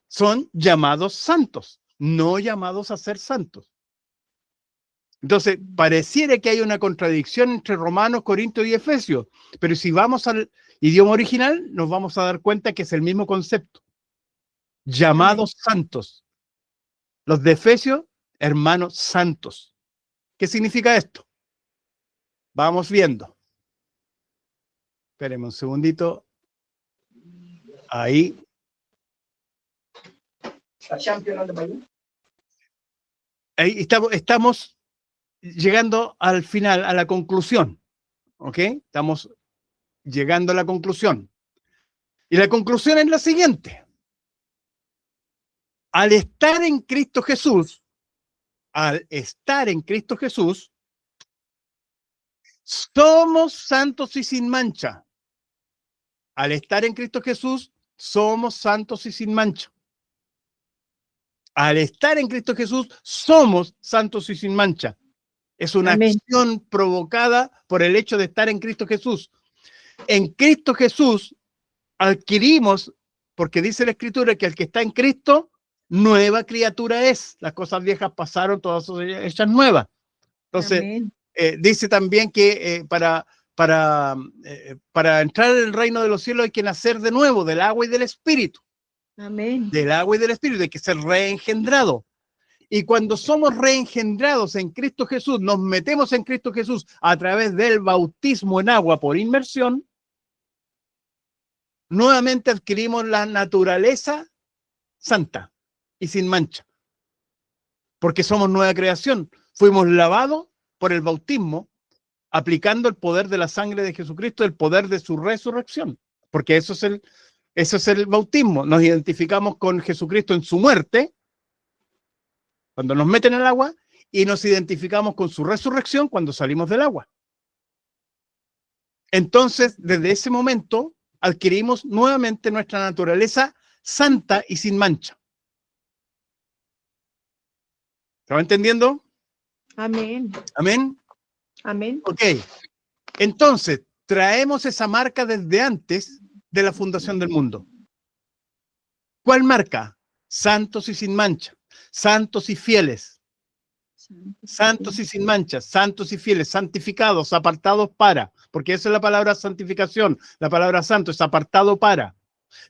A: son llamados santos, no llamados a ser santos. Entonces, pareciera que hay una contradicción entre Romanos, Corintios y Efesios, pero si vamos al idioma original, nos vamos a dar cuenta que es el mismo concepto. Llamados santos. Los de Efesios, hermanos santos. ¿Qué significa esto? Vamos viendo. Espérenme un segundito. Ahí. Ahí estamos llegando al final, a la conclusión. ¿Ok? Estamos llegando a la conclusión. Y la conclusión es la siguiente. Al estar en Cristo Jesús, somos santos y sin mancha. Al estar en Cristo Jesús, somos santos y sin mancha. Al estar en Cristo Jesús, somos santos y sin mancha. Es una acción provocada por el hecho de estar en Cristo Jesús. En Cristo Jesús adquirimos, porque dice la Escritura que el que está en Cristo, nueva criatura es. Las cosas viejas pasaron, todas son hechas nuevas. Entonces, dice también que para entrar en el reino de los cielos hay que nacer de nuevo, del agua y del Espíritu.
B: Amén.
A: Del agua y del Espíritu, hay que ser reengendrado. Y cuando somos reengendrados en Cristo Jesús, nos metemos en Cristo Jesús a través del bautismo en agua por inmersión, nuevamente adquirimos la naturaleza santa y sin mancha. Porque somos nueva creación. Fuimos lavados por el bautismo, aplicando el poder de la sangre de Jesucristo, el poder de su resurrección. Porque eso es el bautismo. Nos identificamos con Jesucristo en su muerte, cuando nos meten al agua, y nos identificamos con su resurrección cuando salimos del agua. Entonces, desde ese momento, adquirimos nuevamente nuestra naturaleza santa y sin mancha. ¿Se va entendiendo?
B: Amén.
A: Amén.
B: Amén.
A: Ok. Entonces, traemos esa marca desde antes de la fundación del mundo. ¿Cuál marca? Santos y sin mancha. Santos y fieles. Santos y sin mancha. Santos y fieles. Santificados, apartados para. Porque esa es la palabra santificación. La palabra santo es apartado para.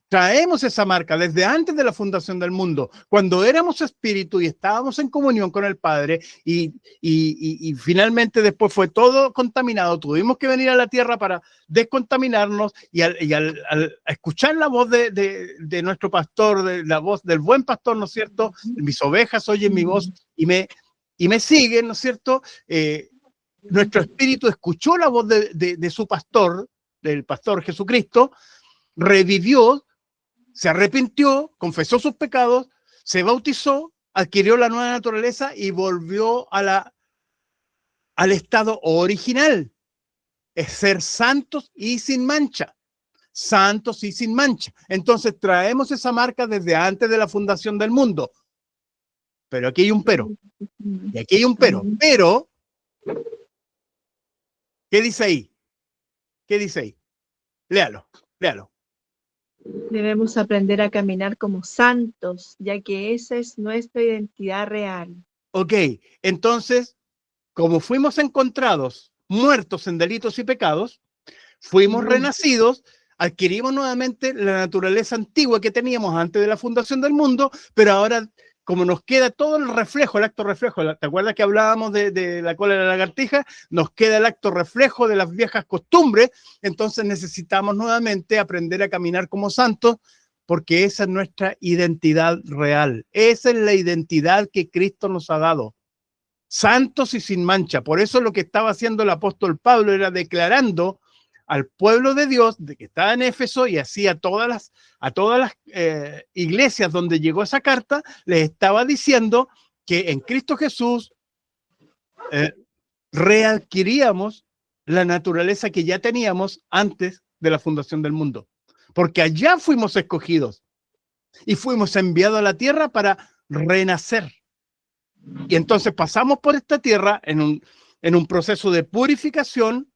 A: Traemos esa marca desde antes de la fundación del mundo, cuando éramos espíritu y estábamos en comunión con el Padre y finalmente después fue todo contaminado. Tuvimos que venir a la tierra para descontaminarnos y al escuchar la voz de nuestro pastor, de la voz del buen pastor, ¿no es cierto? Mis ovejas oyen mi voz y me siguen, ¿no es cierto? Nuestro espíritu escuchó la voz de su pastor, del pastor Jesucristo, revivió, se arrepintió, confesó sus pecados, se bautizó, adquirió la nueva naturaleza y volvió al estado original. Es ser santos y sin mancha. Santos y sin mancha. Entonces traemos esa marca desde antes de la fundación del mundo. Pero aquí hay un pero. Y aquí hay un pero. Pero, ¿qué dice ahí? ¿Qué dice ahí? Léalo, léalo.
B: Debemos aprender a caminar como santos, ya que esa es nuestra identidad real.
A: Ok, entonces, como fuimos encontrados muertos en delitos y pecados, fuimos renacidos, adquirimos nuevamente la naturaleza antigua que teníamos antes de la fundación del mundo, pero ahora, como nos queda todo el reflejo, el acto reflejo, ¿te acuerdas que hablábamos de la cola de la lagartija? Nos queda el acto reflejo de las viejas costumbres, entonces necesitamos nuevamente aprender a caminar como santos, porque esa es nuestra identidad real. Esa es la identidad que Cristo nos ha dado. Santos y sin mancha. Por eso lo que estaba haciendo el apóstol Pablo era declarando al pueblo de Dios de que estaba en Éfeso y así a todas las iglesias donde llegó esa carta, les estaba diciendo que en Cristo Jesús readquiríamos la naturaleza que ya teníamos antes de la fundación del mundo. Porque allá fuimos escogidos y fuimos enviados a la tierra para renacer. Y entonces pasamos por esta tierra en un proceso de purificación,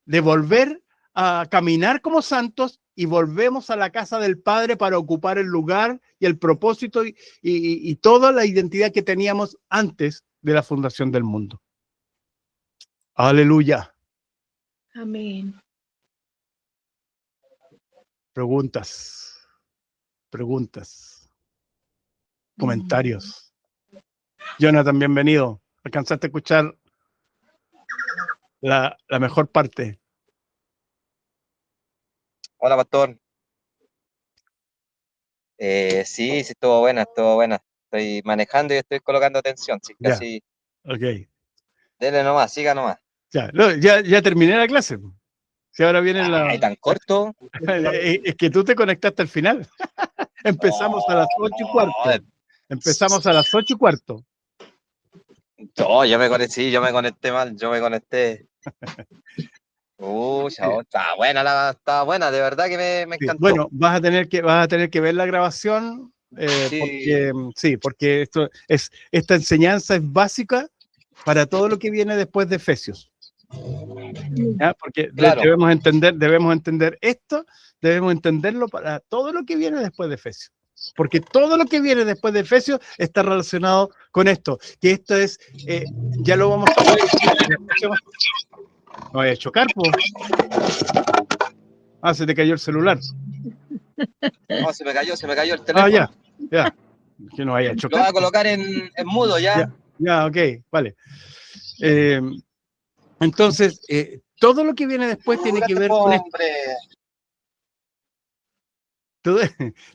A: de volver a caminar como santos y volvemos a la casa del Padre para ocupar el lugar y el propósito y toda la identidad que teníamos antes de la fundación del mundo. Aleluya.
B: Amén.
A: Preguntas. Comentarios. Jonathan, bienvenido. ¿Alcanzaste a escuchar la mejor parte?
C: Hola, pastor. Sí, estuvo buena, estuvo buena. Estoy manejando y estoy colocando atención, sí,
A: Ya,
C: casi.
A: ok.
C: Dele nomás, siga nomás.
A: Ya, no, ya terminé la clase. Si ahora viene
C: Ay, tan corto.
A: Es que tú te conectaste al final. Empezamos a las 8:15.
C: Oh,
A: Empezamos a las 8:15.
C: oh, yo me conecté, sí, yo me conecté mal, yo me conecté.
A: Sí,
C: Estaba buena, de verdad que me
A: sí.
C: encantó.
A: Bueno, vas a tener que ver la grabación,
C: Sí,
A: porque sí, porque esta enseñanza es básica para todo lo que viene después de Efesios. ¿Ya? Porque
C: claro.
A: debemos entender esto, debemos entenderlo para todo lo que viene después de Efesios. Porque todo lo que viene después de Efesios está relacionado con esto, que esto es, ya lo vamos a ver en el próximo. No vaya a chocar, pues. Ah, se te cayó el celular.
C: Oh, se me cayó el
A: Ah,
C: teléfono.
A: ya. Que no vaya a
C: Lo
A: chocar.
C: voy a colocar en mudo
A: Ya,
C: ya.
A: ya, ok, vale. Entonces, todo lo que viene después tiene que
C: Grande,
A: ver
C: po,
A: con esto.
C: hombre.
A: Todo,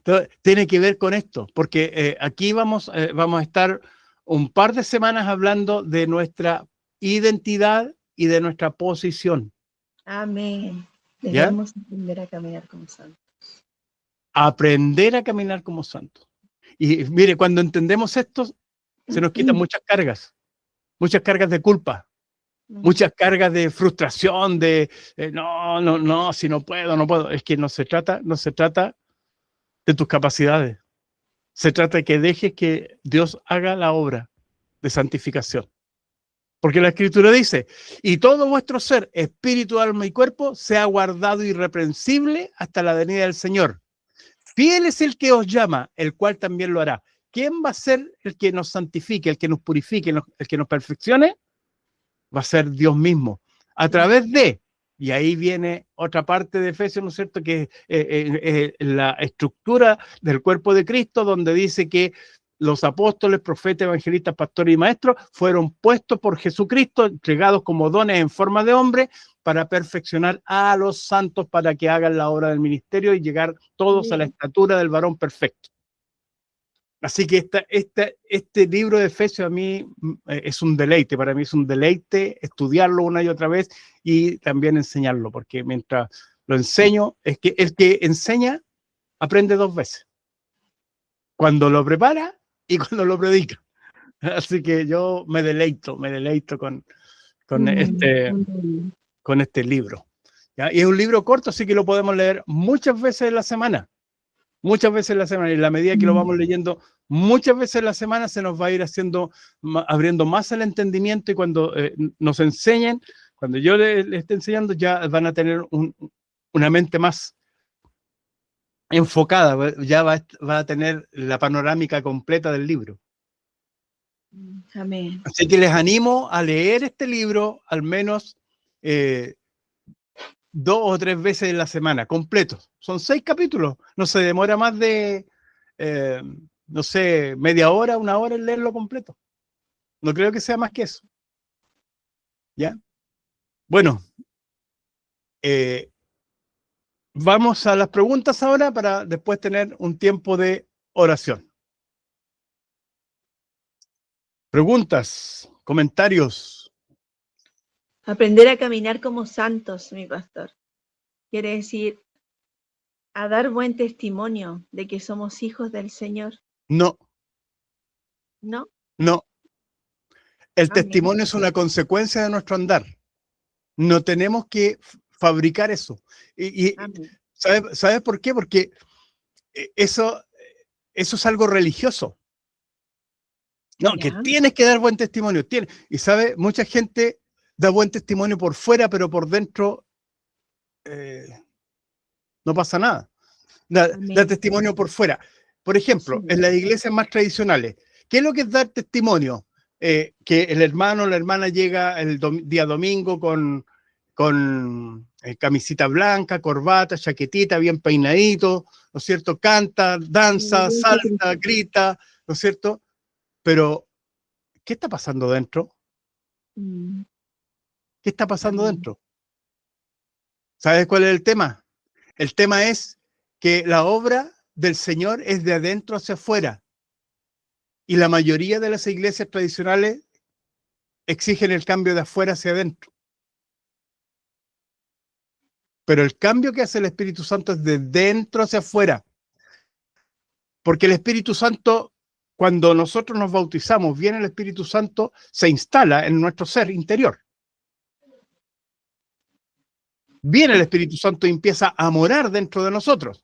A: todo tiene que ver con esto, porque aquí vamos a estar un par de semanas hablando de nuestra identidad y de nuestra posición,
B: Amén.
A: ¿ya?
B: Debemos aprender a caminar como santos.
A: Aprender a caminar como santos. Y mire, cuando entendemos esto, se nos quitan muchas cargas de culpa, muchas cargas de frustración, de no, si no puedo, no puedo. Es que no se trata de tus capacidades. Se trata de que dejes que Dios haga la obra de santificación. Porque la Escritura dice, y todo vuestro ser, espíritu, alma y cuerpo, sea guardado irreprensible hasta la venida del Señor. Fiel es el que os llama, el cual también lo hará. ¿Quién va a ser el que nos santifique, el que nos purifique, el que nos perfeccione? Va a ser Dios mismo. A través de, y ahí viene otra parte de Efesios, ¿no es cierto?, que es la estructura del cuerpo de Cristo, donde dice que los apóstoles, profetas, evangelistas, pastores y maestros fueron puestos por Jesucristo, entregados como dones en forma de hombre, para perfeccionar a los santos para que hagan la obra del ministerio y llegar todos a la estatura del varón perfecto. Así que este libro de Efesios a mí es un deleite, para mí es un deleite estudiarlo una y otra vez y también enseñarlo, porque mientras lo enseño, es que el que enseña aprende dos veces, cuando lo prepara y cuando lo predica. Así que yo me deleito con este libro. ¿Ya? Y es un libro corto, así que lo podemos leer muchas veces en la semana. Muchas veces en la semana, y en la medida que lo vamos leyendo muchas veces en la semana, se nos va a ir abriendo más el entendimiento, y cuando nos enseñen, cuando yo les esté enseñando, ya van a tener una mente más enfocada, ya va a tener la panorámica completa del libro.
B: Amén.
A: Así que les animo a leer este libro al menos 2 o 3 veces en la semana, completos. Son 6 capítulos, no se demora más de, no sé, media hora, una hora en leerlo completo. No creo que sea más que eso. ¿Ya? Bueno, vamos a las preguntas ahora para después tener un tiempo de oración. Preguntas, comentarios.
B: Aprender a caminar como santos, mi pastor. Quiere decir a dar buen testimonio de que somos hijos del Señor,
A: No,
B: ¿no?
A: no. El
B: Amén.
A: testimonio es una consecuencia de nuestro andar. No tenemos que fabricar eso. Y
B: Amén.
A: ¿sabes por qué? Porque eso es algo religioso. No, que
B: Ya.
A: tienes que dar buen testimonio. Y sabe, mucha gente da buen testimonio por fuera, pero por dentro no pasa nada. Da
B: Amén.
A: testimonio por fuera. Por ejemplo,
B: Sí.
A: en las iglesias más tradicionales, ¿qué es lo que es dar testimonio? Que el hermano o la hermana llega el día domingo con camisita blanca, corbata, chaquetita, bien peinadito, ¿no es cierto? Canta, danza, salta, grita, ¿no es cierto? Pero, ¿qué está pasando dentro?
B: Mm,
A: ¿Qué está pasando
B: amén.
A: dentro? ¿Sabes cuál es el tema? El tema es que la obra del Señor es de adentro hacia afuera. Y la mayoría de las iglesias tradicionales exigen el cambio de afuera hacia adentro. Pero el cambio que hace el Espíritu Santo es de dentro hacia afuera. Porque el Espíritu Santo, cuando nosotros nos bautizamos, viene el Espíritu Santo, se instala en nuestro ser interior. Viene el Espíritu Santo y empieza a morar dentro de nosotros.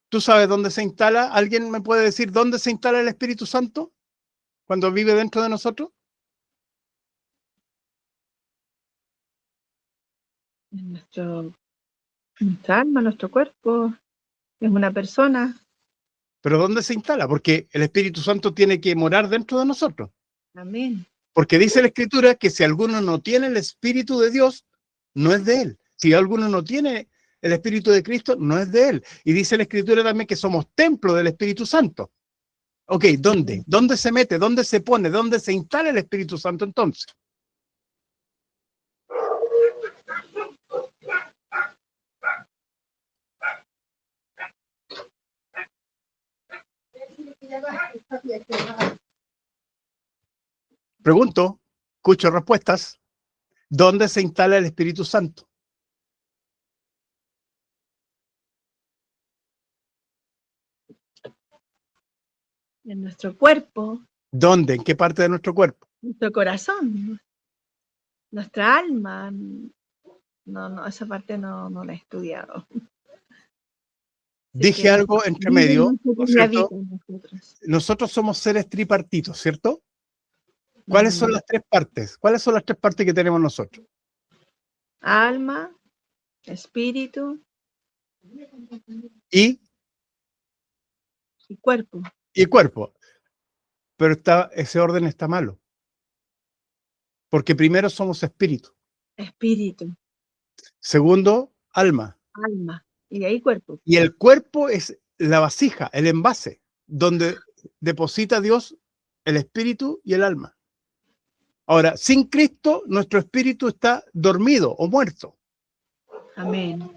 A: ¿Tú sabes dónde se instala? ¿Alguien me puede decir dónde se instala el Espíritu Santo cuando vive dentro de nosotros?
B: En nuestra alma, nuestro cuerpo, es una persona.
A: ¿Pero dónde se instala? Porque el Espíritu Santo tiene que morar dentro de nosotros.
B: Amén.
A: Porque dice la Escritura que si alguno no tiene el Espíritu de Dios, no es de él. Si alguno no tiene el Espíritu de Cristo, no es de él. Y dice la Escritura también que somos templo del Espíritu Santo. Ok, ¿dónde? ¿Dónde se mete? ¿Dónde se pone? ¿Dónde se instala el Espíritu Santo entonces? Pregunto, escucho respuestas. ¿Dónde se instala el Espíritu Santo?
B: En nuestro cuerpo,
A: ¿Dónde? ¿En qué parte de nuestro cuerpo?
B: nuestro corazón, nuestra alma. No, esa parte no la he estudiado.
A: Dije algo entre medio, ¿no es cierto?
B: Nosotros.
A: Nosotros somos seres tripartitos, ¿cierto? ¿Cuáles son las tres partes? ¿Cuáles son las tres partes que tenemos nosotros?
B: Alma, espíritu
A: Y
B: cuerpo.
A: cuerpo. Pero ese orden está malo. Porque primero somos espíritu.
B: Espíritu,
A: Segundo, alma.
B: alma. Y de ahí cuerpo.
A: Y el cuerpo es la vasija, el envase, donde deposita Dios el espíritu y el alma. Ahora, sin Cristo, nuestro espíritu está dormido o muerto.
B: Amén.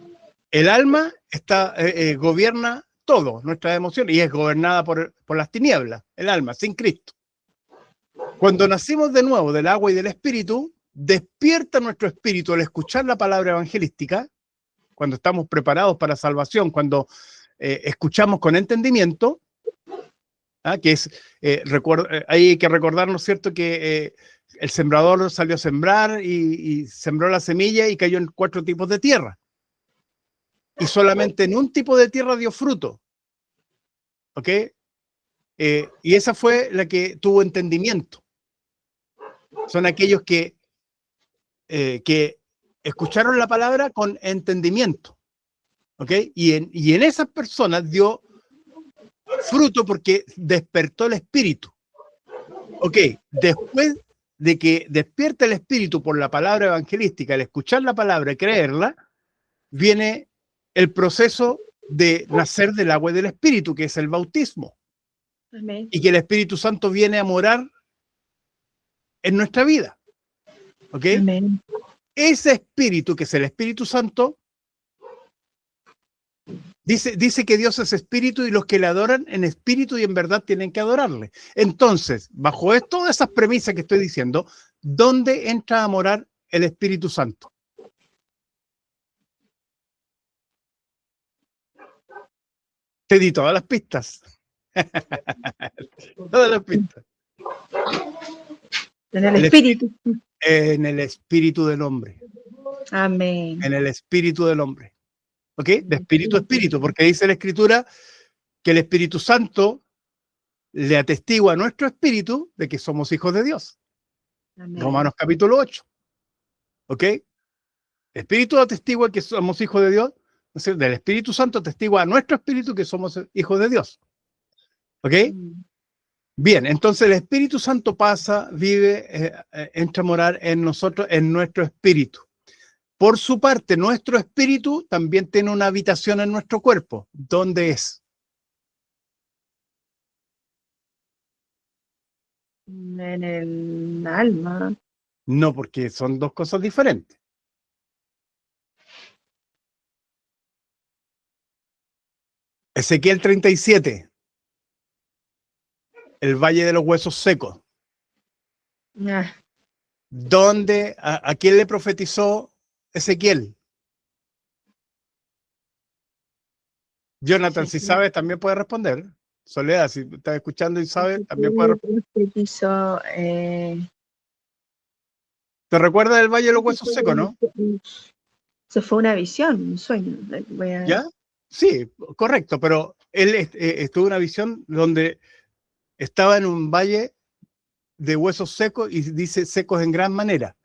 A: El alma gobierna todo, nuestras emociones, y es gobernada por las tinieblas, el alma, sin Cristo. Cuando nacimos de nuevo del agua y del espíritu, despierta nuestro espíritu al escuchar la palabra evangelística, cuando estamos preparados para salvación, cuando escuchamos con entendimiento, que es, hay que recordarnos, ¿cierto?, que el sembrador salió a sembrar y sembró la semilla y cayó en 4 tipos de tierra. Y solamente en un tipo de tierra dio fruto. ¿Ok? Y esa fue la que tuvo entendimiento. Son aquellos que escucharon la palabra con entendimiento. ¿Ok? Y en esas personas dio fruto porque despertó el espíritu. ¿Ok? Después de que despierta el espíritu por la palabra evangelística, al escuchar la palabra y creerla, viene el proceso de nacer del agua y del espíritu, que es el bautismo.
B: Amén.
A: Y que el Espíritu Santo viene a morar en nuestra vida. ¿Ok?
B: Amén.
A: Ese espíritu, que es el Espíritu Santo, dice que Dios es espíritu y los que le adoran en espíritu y en verdad tienen que adorarle. Entonces, bajo todas esas premisas que estoy diciendo, ¿dónde entra a morar el Espíritu Santo? Te di todas las pistas. Todas las pistas.
B: En el espíritu.
A: En el espíritu del hombre.
B: Amén.
A: En el espíritu del hombre. ¿Ok? De espíritu a espíritu, porque dice la Escritura que el Espíritu Santo le atestigua a nuestro espíritu de que somos hijos de Dios.
B: Amén.
A: Romanos capítulo 8. ¿Ok? El Espíritu atestigua que somos hijos de Dios. Entonces, del Espíritu Santo atestigua a nuestro espíritu que somos hijos de Dios. ¿Ok? Bien, entonces el Espíritu Santo pasa, vive, entra a morar en nosotros, en nuestro espíritu. Por su parte, nuestro espíritu también tiene una habitación en nuestro cuerpo. ¿Dónde es?
B: En el alma.
A: No, porque son dos cosas diferentes. Ezequiel 37, el Valle de los Huesos Secos.
B: Ah,
A: ¿Dónde, a quién le profetizó Ezequiel? Jonathan, si
B: Ezequiel.
A: sabes, también puede responder. Soledad, si estás escuchando y sabes, también puede responder.
B: Profetizó,
A: ¿Te recuerdas del Valle de los Huesos Secos, no?
B: Eso fue una visión, un sueño.
A: ¿Ya? Sí, correcto, pero él estuvo en una visión donde estaba en un valle de huesos secos y dice secos en gran manera.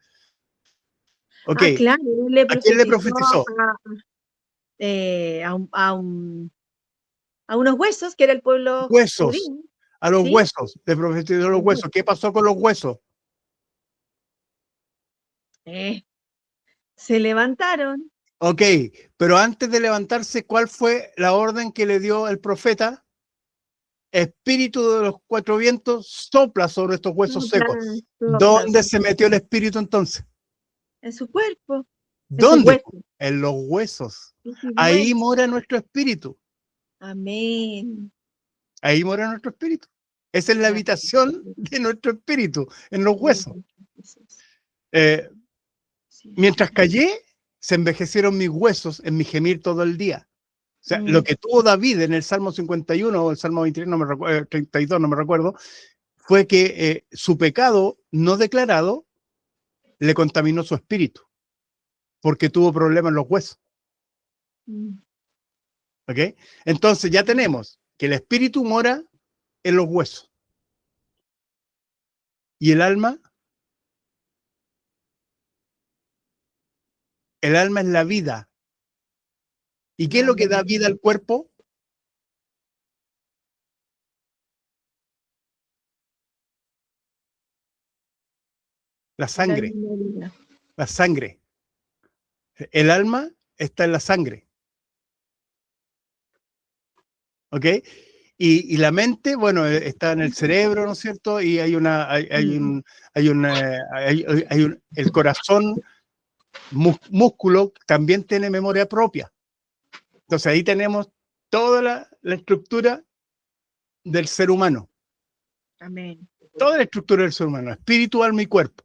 A: Ok,
B: Ah, claro, él le
A: ¿a quién le
B: profetizó
A: profetizó?
B: a unos huesos, que era el pueblo
A: Huesos,
B: judío,
A: a los
B: ¿sí?
A: huesos, le profetizó a los huesos. ¿Qué pasó con los huesos?
B: Se levantaron.
A: Ok, pero antes de levantarse, ¿cuál fue la orden que le dio el profeta? Espíritu de los cuatro vientos, sopla sobre estos huesos secos. ¿Dónde se metió el espíritu entonces?
B: En su cuerpo, en sus
A: ¿Dónde?
B: huesos.
A: En los huesos.
B: En sus
A: Ahí
B: huesos.
A: mora nuestro espíritu.
B: Amén.
A: Ahí mora nuestro espíritu. Esa es la habitación de nuestro espíritu, en los huesos. Mientras callé, se envejecieron mis huesos en mi gemir todo el día. O sea, lo que tuvo David en el Salmo 51 o el Salmo 23, no me recuerdo, 32, no me recuerdo, fue que su pecado no declarado le contaminó su espíritu, porque tuvo problemas en los huesos. ¿Ok? Entonces ya tenemos que el espíritu mora en los huesos. ¿Y el alma? El alma es la vida. ¿Y qué es lo que da vida al cuerpo? La sangre. La sangre. El alma está en la sangre. ¿Ok? Y la mente, bueno, está en el cerebro, ¿no es cierto? Y hay el corazón, músculo, también tiene memoria propia. Entonces ahí tenemos toda la estructura del ser humano.
B: Amén.
A: Toda la estructura del ser humano, espíritu, alma y cuerpo.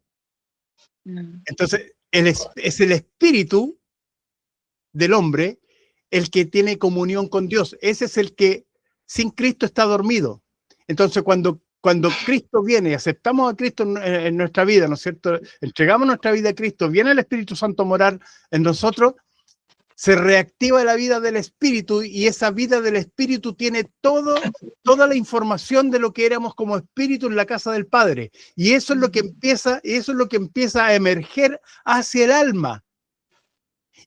A: Entonces, es el espíritu del hombre el que tiene comunión con Dios. Ese es el que sin Cristo está dormido. Entonces, cuando Cristo viene y aceptamos a Cristo en nuestra vida, ¿no es cierto? Entregamos nuestra vida a Cristo, viene el Espíritu Santo a morar en nosotros, se reactiva la vida del Espíritu y esa vida del Espíritu tiene toda la información de lo que éramos como Espíritu en la casa del Padre. Y eso es lo que empieza a emerger hacia el alma.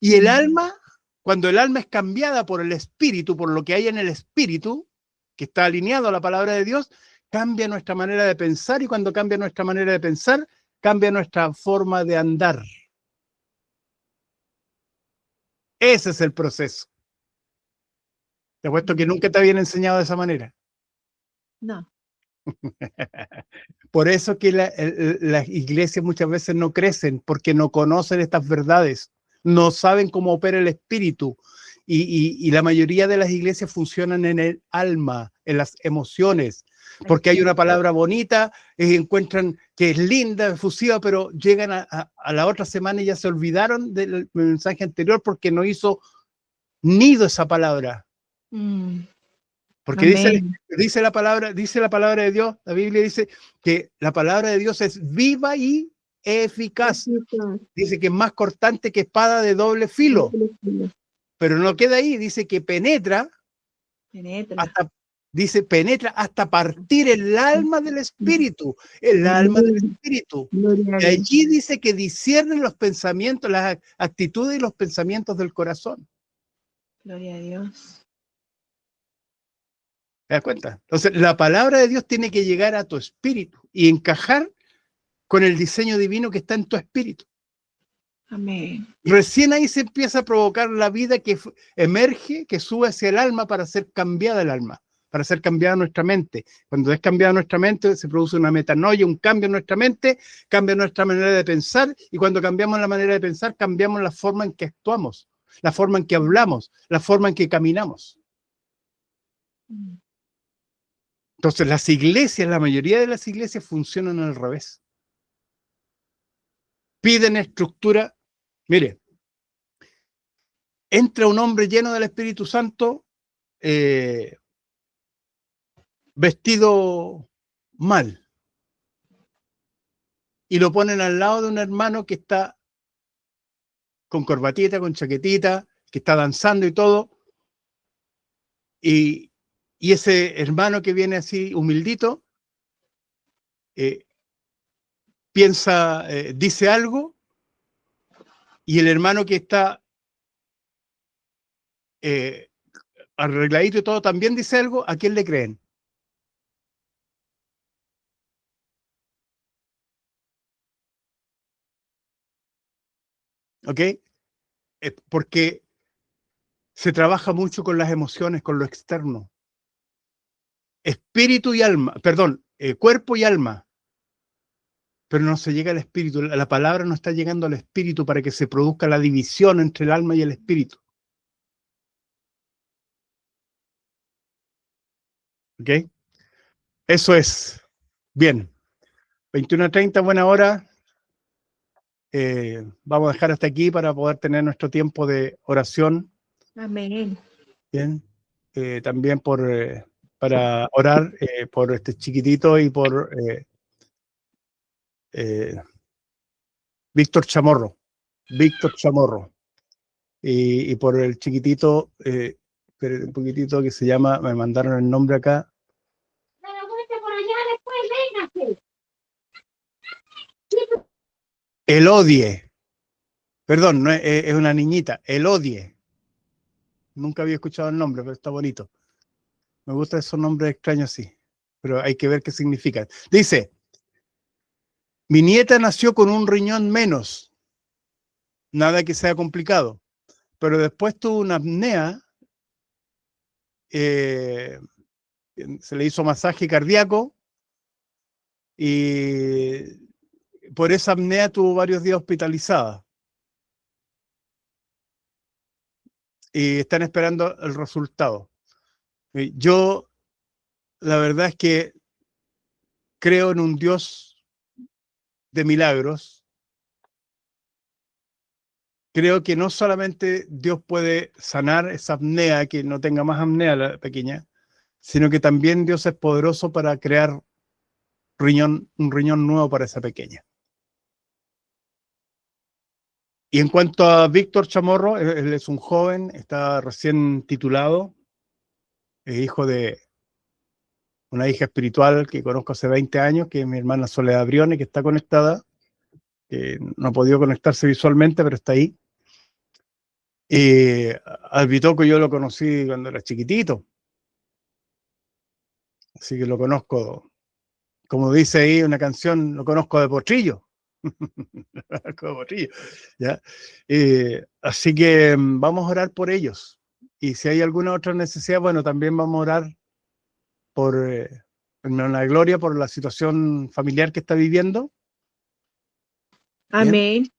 A: Y el alma, cuando el alma es cambiada por el Espíritu, por lo que hay en el Espíritu, que está alineado a la palabra de Dios, cambia nuestra manera de pensar y cuando cambia nuestra manera de pensar, cambia nuestra forma de andar. Ese es el proceso. Te apuesto que nunca te habían enseñado de esa manera.
B: No.
A: Por eso que las iglesias muchas veces no crecen, porque no conocen estas verdades, no saben cómo opera el espíritu. Y la mayoría de las iglesias funcionan en el alma, en las emociones, porque hay una palabra bonita, encuentran que es linda, efusiva, pero llegan a la otra semana y ya se olvidaron del mensaje anterior porque no hizo nido esa palabra. Porque dice la palabra de Dios, la Biblia dice que la palabra de Dios es viva y eficaz. Dice que es más cortante que espada de doble filo. Pero no queda ahí, dice que penetra hasta partir el alma del espíritu, el alma del espíritu. Y allí dice que disciernen los pensamientos, las actitudes y los pensamientos del corazón.
B: Gloria a Dios.
A: ¿Te das cuenta? Entonces, la palabra de Dios tiene que llegar a tu espíritu y encajar con el diseño divino que está en tu espíritu.
B: Amén.
A: Recién ahí se empieza a provocar la vida que emerge, que sube hacia el alma para ser cambiada el alma, para ser cambiada nuestra mente. Cuando es cambiada nuestra mente, se produce una metanoia, un cambio en nuestra mente, cambia nuestra manera de pensar, y cuando cambiamos la manera de pensar, cambiamos la forma en que actuamos, la forma en que hablamos, la forma en que caminamos. Entonces las iglesias, la mayoría de las iglesias funcionan al revés. Piden estructura. Mire, entra un hombre lleno del Espíritu Santo, vestido mal, y lo ponen al lado de un hermano que está con corbatita, con chaquetita, que está danzando y todo, y ese hermano que viene así humildito, piensa, dice algo, y el hermano que está arregladito y todo también dice algo, ¿a quién le creen? ¿Ok? Porque se trabaja mucho con las emociones, con lo externo. Espíritu y alma, perdón, cuerpo y alma. Pero no se llega al espíritu. La palabra no está llegando al espíritu para que se produzca la división entre el alma y el espíritu. ¿Ok? Eso es. Bien. 21:30, buena hora. Vamos a dejar hasta aquí para poder tener nuestro tiempo de oración.
B: Amén.
A: Bien. También para orar por este chiquitito y por Víctor Chamorro. Víctor Chamorro. Y por el chiquitito, un poquitito que se llama, me mandaron el nombre acá. Elodie. Perdón, no es una niñita. Elodie. Nunca había escuchado el nombre, pero está bonito. Me gustan esos nombres extraños así, pero hay que ver qué significan. Dice, mi nieta nació con un riñón menos. Nada que sea complicado. Pero después tuvo una apnea, se le hizo masaje cardíaco y por esa apnea tuvo varios días hospitalizada. Y están esperando el resultado. Yo, la verdad es que creo en un Dios de milagros. Creo que no solamente Dios puede sanar esa apnea, que no tenga más apnea la pequeña, sino que también Dios es poderoso para crear un riñón nuevo para esa pequeña. Y en cuanto a Víctor Chamorro, él es un joven, está recién titulado, es hijo de una hija espiritual que conozco hace 20 años, que es mi hermana Soledad Briones, que está conectada, que no ha podido conectarse visualmente, pero está ahí. Al Bitoco yo lo conocí cuando era chiquitito, así que lo conozco, como dice ahí una canción, lo conozco de potrillo. Como potrillo, ¿ya? Así que vamos a orar por ellos. Y si hay alguna otra necesidad, bueno, también vamos a orar por la Gloria, por la situación familiar que está viviendo.
B: Amén.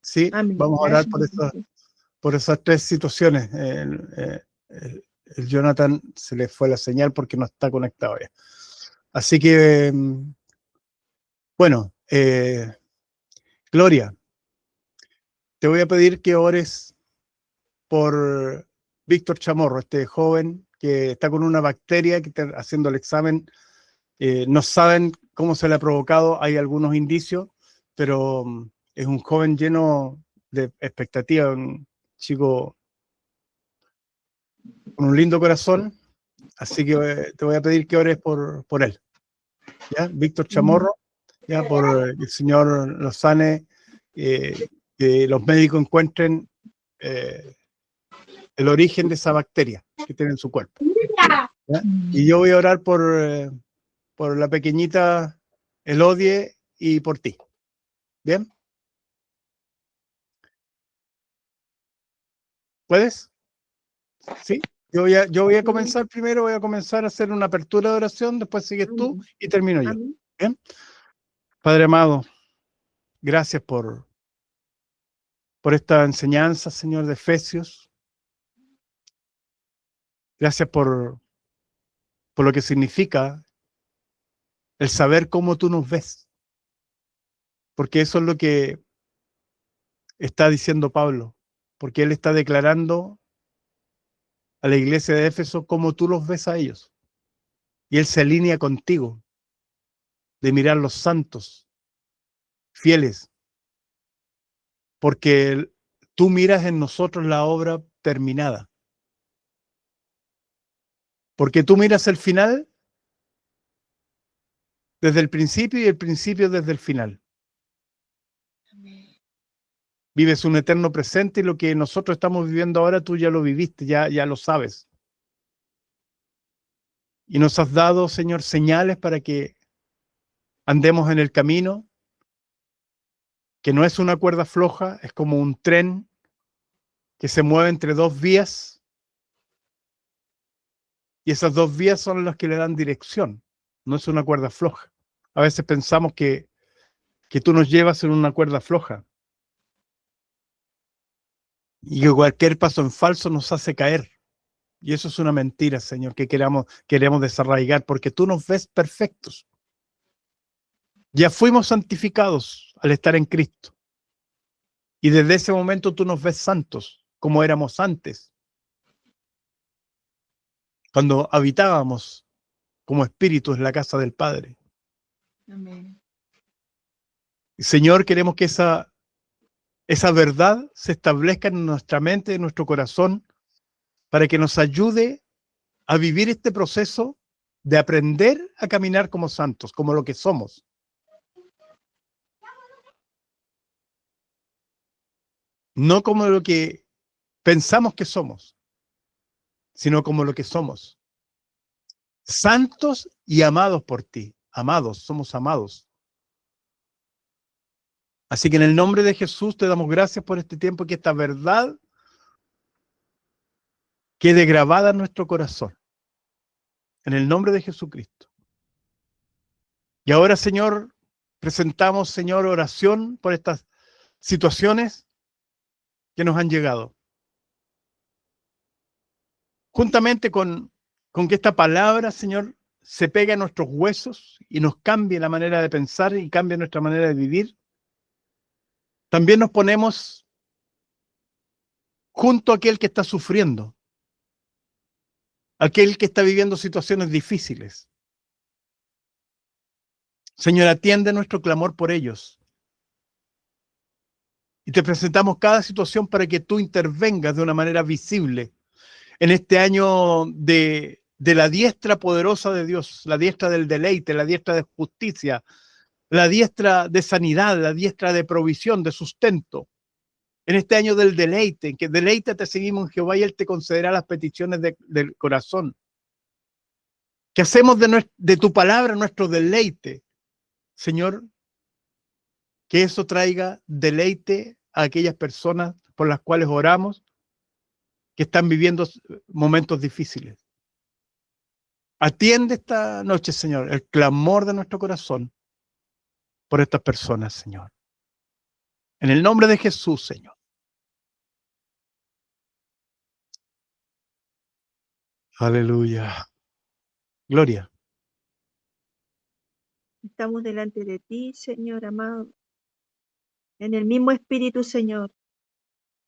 A: Sí,
B: Amén.
A: vamos a orar por esas tres situaciones. El Jonathan se le fue la señal porque no está conectado ya. Así que, bueno, Gloria, te voy a pedir que ores por Víctor Chamorro, este joven que está con una bacteria, que está haciendo el examen. No saben cómo se le ha provocado, hay algunos indicios, pero es un joven lleno de expectativa, un chico con un lindo corazón, así que te voy a pedir que ores por él, ¿ya? Víctor Chamorro, ya, por el Señor lo sane, que los médicos encuentren el origen de esa bacteria que tiene en su cuerpo, ¿ya? Y yo voy a orar por la pequeñita Elodie y por ti. ¿Bien? ¿Puedes? ¿Sí? Yo voy a comenzar primero, voy a comenzar a hacer una apertura de oración, después sigues tú y termino yo. ¿Bien? Padre amado, gracias por esta enseñanza, Señor, de Efesios. Gracias por por lo que significa el saber cómo tú nos ves. Porque eso es lo que está diciendo Pablo, porque él está declarando a la iglesia de Éfeso cómo tú los ves a ellos. Y él se alinea contigo de mirar los santos, fieles, porque tú miras en nosotros la obra terminada. Porque tú miras el final desde el principio y el principio desde el final. Vives un eterno presente y lo que nosotros estamos viviendo ahora tú ya lo viviste, ya lo sabes. Y nos has dado, Señor, señales para que andemos en el camino, que no es una cuerda floja, es como un tren que se mueve entre dos vías, y esas dos vías son las que le dan dirección, no es una cuerda floja. A veces pensamos que tú nos llevas en una cuerda floja, y que cualquier paso en falso nos hace caer. Y eso es una mentira, Señor, que queremos desarraigar, porque tú nos ves perfectos. Ya fuimos santificados al estar en Cristo. Y desde ese momento tú nos ves santos, como éramos antes, cuando habitábamos como espíritus en la casa del Padre.
B: Amén.
A: Y Señor, queremos que esa verdad se establezca en nuestra mente, en nuestro corazón, para que nos ayude a vivir este proceso de aprender a caminar como santos, como lo que somos. No como lo que pensamos que somos, sino como lo que somos. Santos y amados por ti. Amados, somos amados. Así que en el nombre de Jesús te damos gracias por este tiempo, que esta verdad quede grabada en nuestro corazón. En el nombre de Jesucristo. Y ahora, Señor, presentamos, Señor, oración por estas situaciones que nos han llegado. Juntamente con que esta palabra, Señor, se pegue a nuestros huesos y nos cambie la manera de pensar y cambie nuestra manera de vivir. También nos ponemos junto a aquel que está sufriendo, aquel que está viviendo situaciones difíciles. Señor, atiende nuestro clamor por ellos. Y te presentamos cada situación para que tú intervengas de una manera visible en este año de la diestra poderosa de Dios, la diestra del deleite, la diestra de justicia, la diestra de sanidad, la diestra de provisión, de sustento. En este año del deleite, en que deleítate seguimos en Jehová y Él te concederá las peticiones del corazón. Que hacemos de tu palabra nuestro deleite, Señor, que eso traiga deleite a aquellas personas por las cuales oramos, que están viviendo momentos difíciles. Atiende esta noche, Señor, el clamor de nuestro corazón por estas personas, Señor. En el nombre de Jesús, Señor. Aleluya. Gloria.
B: Estamos delante de ti, Señor amado, en el mismo espíritu, Señor,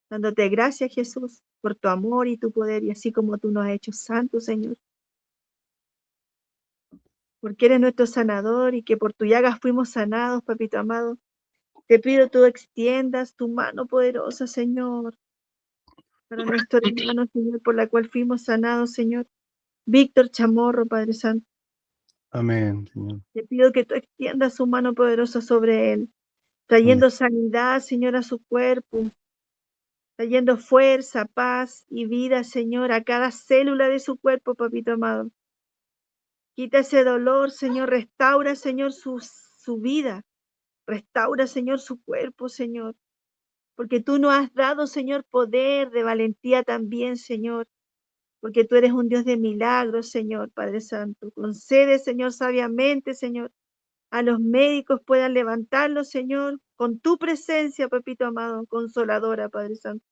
B: dándote gracias, Jesús, por tu amor y tu poder, y así como tú nos has hecho santos, Señor, porque eres nuestro sanador y que por tu llagas fuimos sanados, papito amado. Te pido tú extiendas tu mano poderosa, Señor, para nuestro hermano, Señor, por la cual fuimos sanados, Señor. Víctor Chamorro, Padre Santo.
A: Amén, Señor.
B: Te pido que tú extiendas su mano poderosa sobre él, trayendo sanidad, Señor, a su cuerpo, trayendo fuerza, paz y vida, Señor, a cada célula de su cuerpo, papito amado. Quita ese dolor, Señor, restaura, Señor, su vida, restaura, Señor, su cuerpo, Señor, porque tú nos has dado, Señor, poder de valentía también, Señor, porque tú eres un Dios de milagros, Señor, Padre Santo. Concede, Señor, sabiamente, Señor, a los médicos puedan levantarlo, Señor, con tu presencia, papito amado, consoladora, Padre Santo.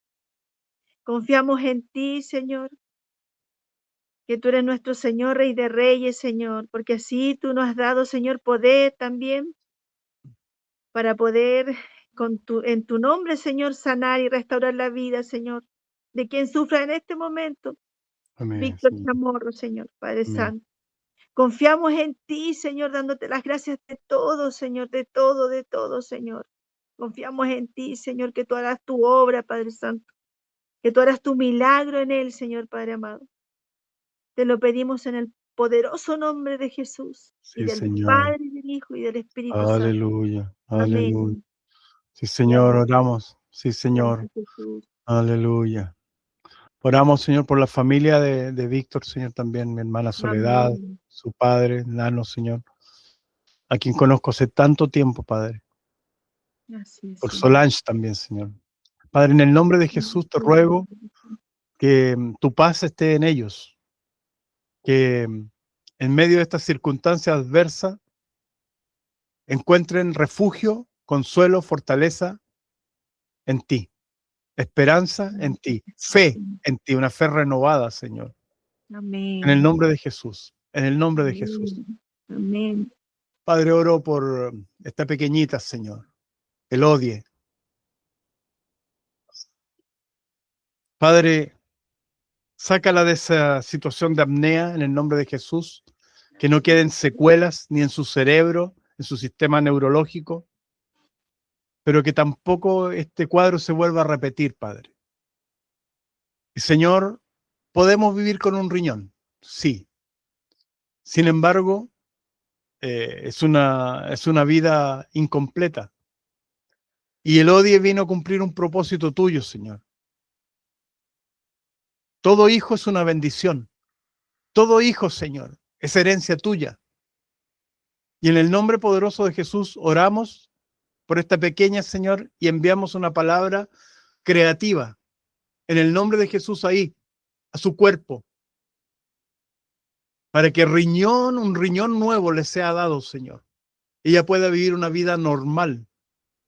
B: Confiamos en ti, Señor, que tú eres nuestro Señor, Rey de Reyes, Señor, porque así tú nos has dado, Señor, poder también para poder en tu nombre, Señor, sanar y restaurar la vida, Señor, de quien sufra en este momento.
A: Amén,
B: Víctor
A: Señor.
B: Chamorro, Señor, Padre
A: Amén.
B: Santo. Confiamos en ti, Señor, dándote las gracias de todo, Señor, de todo, Señor. Confiamos en ti, Señor, que tú harás tu obra, Padre Santo, que tú harás tu milagro en él, Señor, Padre amado. Te lo pedimos en el poderoso nombre de Jesús y
A: Sí,
B: del
A: Señor.
B: Padre, del Hijo y del Espíritu Santo.
A: Aleluya. Aleluya.
B: Amén.
A: Sí, Señor,
B: Gracias,
A: oramos. Sí, Señor.
B: gracias, Jesús.
A: Aleluya. Oramos, Señor, por la familia de Víctor, Señor, también, mi hermana Soledad,
B: Amén.
A: su padre, Nano, Señor, a quien conozco hace tanto tiempo, Padre.
B: Así es,
A: Por
B: Señor.
A: Solange también, Señor. Padre, en el nombre de Jesús te ruego que tu paz esté en ellos, que en medio de estas circunstancias adversas encuentren refugio, consuelo, fortaleza en ti, esperanza en ti, fe en ti, una fe renovada, Señor.
B: Amén.
A: En el nombre de Jesús, en el nombre de Jesús.
B: Amén.
A: Padre, oro por esta pequeñita, Señor, Elodie. Padre, sácala de esa situación de apnea en el nombre de Jesús, que no queden secuelas ni en su cerebro, en su sistema neurológico, pero que tampoco este cuadro se vuelva a repetir, Padre. Y Señor, podemos vivir con un riñón, sí. Sin embargo, es una vida incompleta. Y Elodie vino a cumplir un propósito tuyo, Señor. Todo hijo es una bendición. Todo hijo, Señor, es herencia tuya. Y en el nombre poderoso de Jesús oramos por esta pequeña, Señor, y enviamos una palabra creativa. En el nombre de Jesús ahí, a su cuerpo. Para que un riñón nuevo le sea dado, Señor. Ella pueda vivir una vida normal.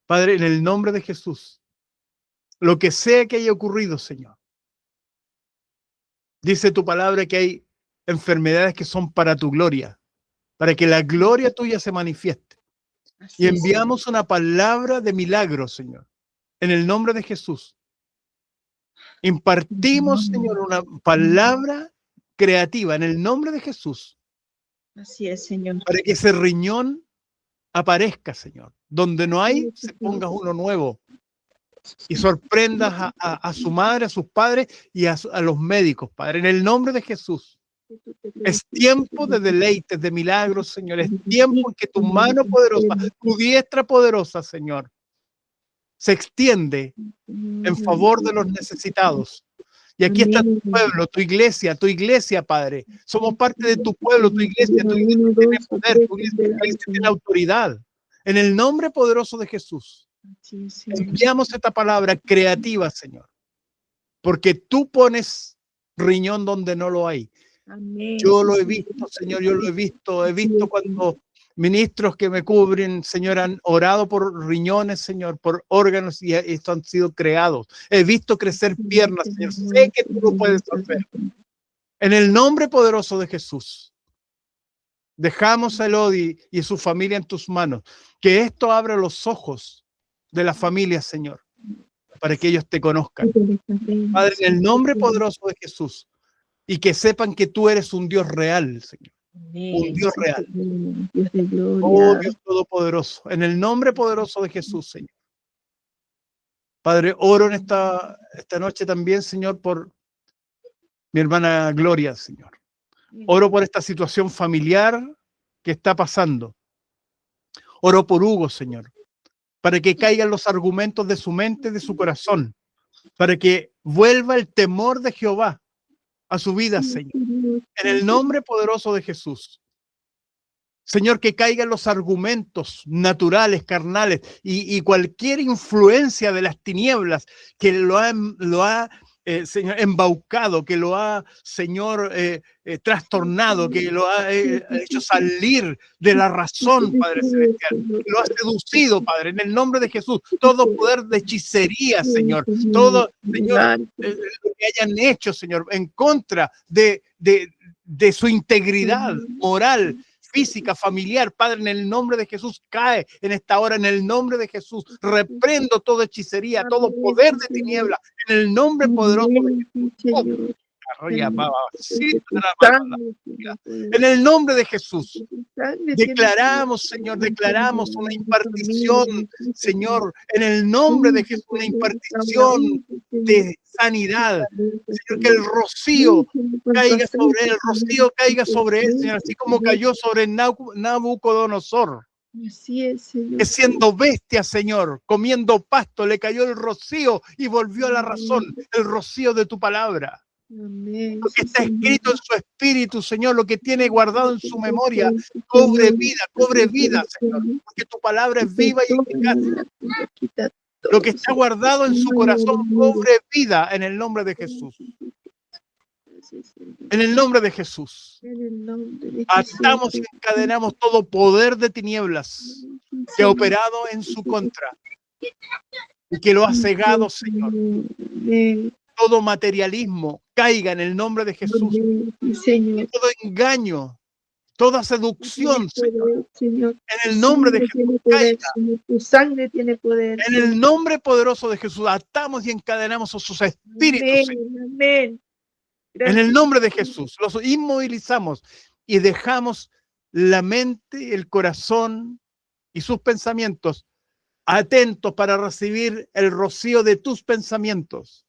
A: Padre, en el nombre de Jesús. Lo que sea que haya ocurrido, Señor. Dice tu palabra que hay enfermedades que son para tu gloria, para que la gloria tuya se manifieste. Y enviamos una palabra de milagro, Señor, en el nombre de Jesús. Impartimos, Señor, una palabra creativa en el nombre de Jesús.
B: Así es, Señor.
A: Para que ese riñón aparezca, Señor. Donde no hay, se ponga uno nuevo. Y sorprendas a su madre, a sus padres y a los médicos, Padre, en el nombre de Jesús. Es tiempo de deleites, de milagros, Señor. Es tiempo en que tu mano poderosa, tu diestra poderosa, Señor, se extiende en favor de los necesitados. Y aquí está tu pueblo, tu iglesia, Padre. Somos parte de tu pueblo, tu iglesia tiene poder, tu iglesia tiene autoridad. En el nombre poderoso de Jesús. Enviamos esta palabra creativa, Señor, porque tú pones riñón donde no lo hay.
B: Amén.
A: Yo lo he visto, Señor, yo lo he visto cuando ministros que me cubren, Señor, han orado por riñones, Señor, por órganos y esto han sido creados. He visto crecer piernas, Señor, sé que tú lo puedes hacer. En el nombre poderoso de Jesús. Dejamos a Elodie y su familia en tus manos. Que esto abra los ojos de la familia, Señor, para que ellos te conozcan. Padre, en el nombre poderoso de Jesús. Y que sepan que tú eres un Dios real, Señor. Un Dios real.
B: Dios de gloria.
A: Oh, Dios todopoderoso. En el nombre poderoso de Jesús, Señor. Padre, oro en esta noche también, Señor, por mi hermana Gloria, Señor. Oro por esta situación familiar que está pasando. Oro por Hugo, Señor, para que caigan los argumentos de su mente, de su corazón, para que vuelva el temor de Jehová a su vida, Señor. En el nombre poderoso de Jesús. Señor, que caigan los argumentos naturales, carnales y cualquier influencia de las tinieblas que lo ha Señor, embaucado, que lo ha, Señor, trastornado, que lo ha hecho salir de la razón, Padre Celestial, que lo ha seducido, Padre, en el nombre de Jesús. Todo poder de hechicería, Señor, todo, Señor, lo que hayan hecho, Señor, en contra de de su integridad moral, física, familiar. Padre, en el nombre de Jesús, cae en esta hora, en el nombre de Jesús. Reprendo toda hechicería, todo poder de tiniebla, en el nombre poderoso de Jesús. En el nombre de Jesús. Declaramos, Señor, declaramos una impartición, Señor, en el nombre de Jesús, una impartición de sanidad. Señor, que el rocío caiga sobre él, el rocío caiga sobre él, Señor, así como cayó sobre Nabucodonosor.
B: Así es, Señor.
A: Que siendo bestia, Señor, comiendo pasto, le cayó el rocío y volvió a la razón, el rocío de tu palabra.
B: Amén.
A: Lo que está escrito en su espíritu, Señor, lo que tiene guardado en su memoria, cobre vida, Señor, porque tu palabra es viva y eficaz. Lo que está guardado en su corazón, cobre vida en el nombre de Jesús. En el nombre de Jesús. Atamos y encadenamos todo poder de tinieblas que ha operado en su contra y que lo ha cegado, Señor. Todo materialismo caiga en el nombre de Jesús. Todo engaño, toda seducción, Señor, en el nombre de Jesús, caiga.
B: Tu sangre tiene poder.
A: En el nombre poderoso de Jesús, atamos y encadenamos a sus espíritus.
B: Amén.
A: En el nombre de Jesús, los inmovilizamos y dejamos la mente, el corazón y sus pensamientos atentos para recibir el rocío de tus pensamientos.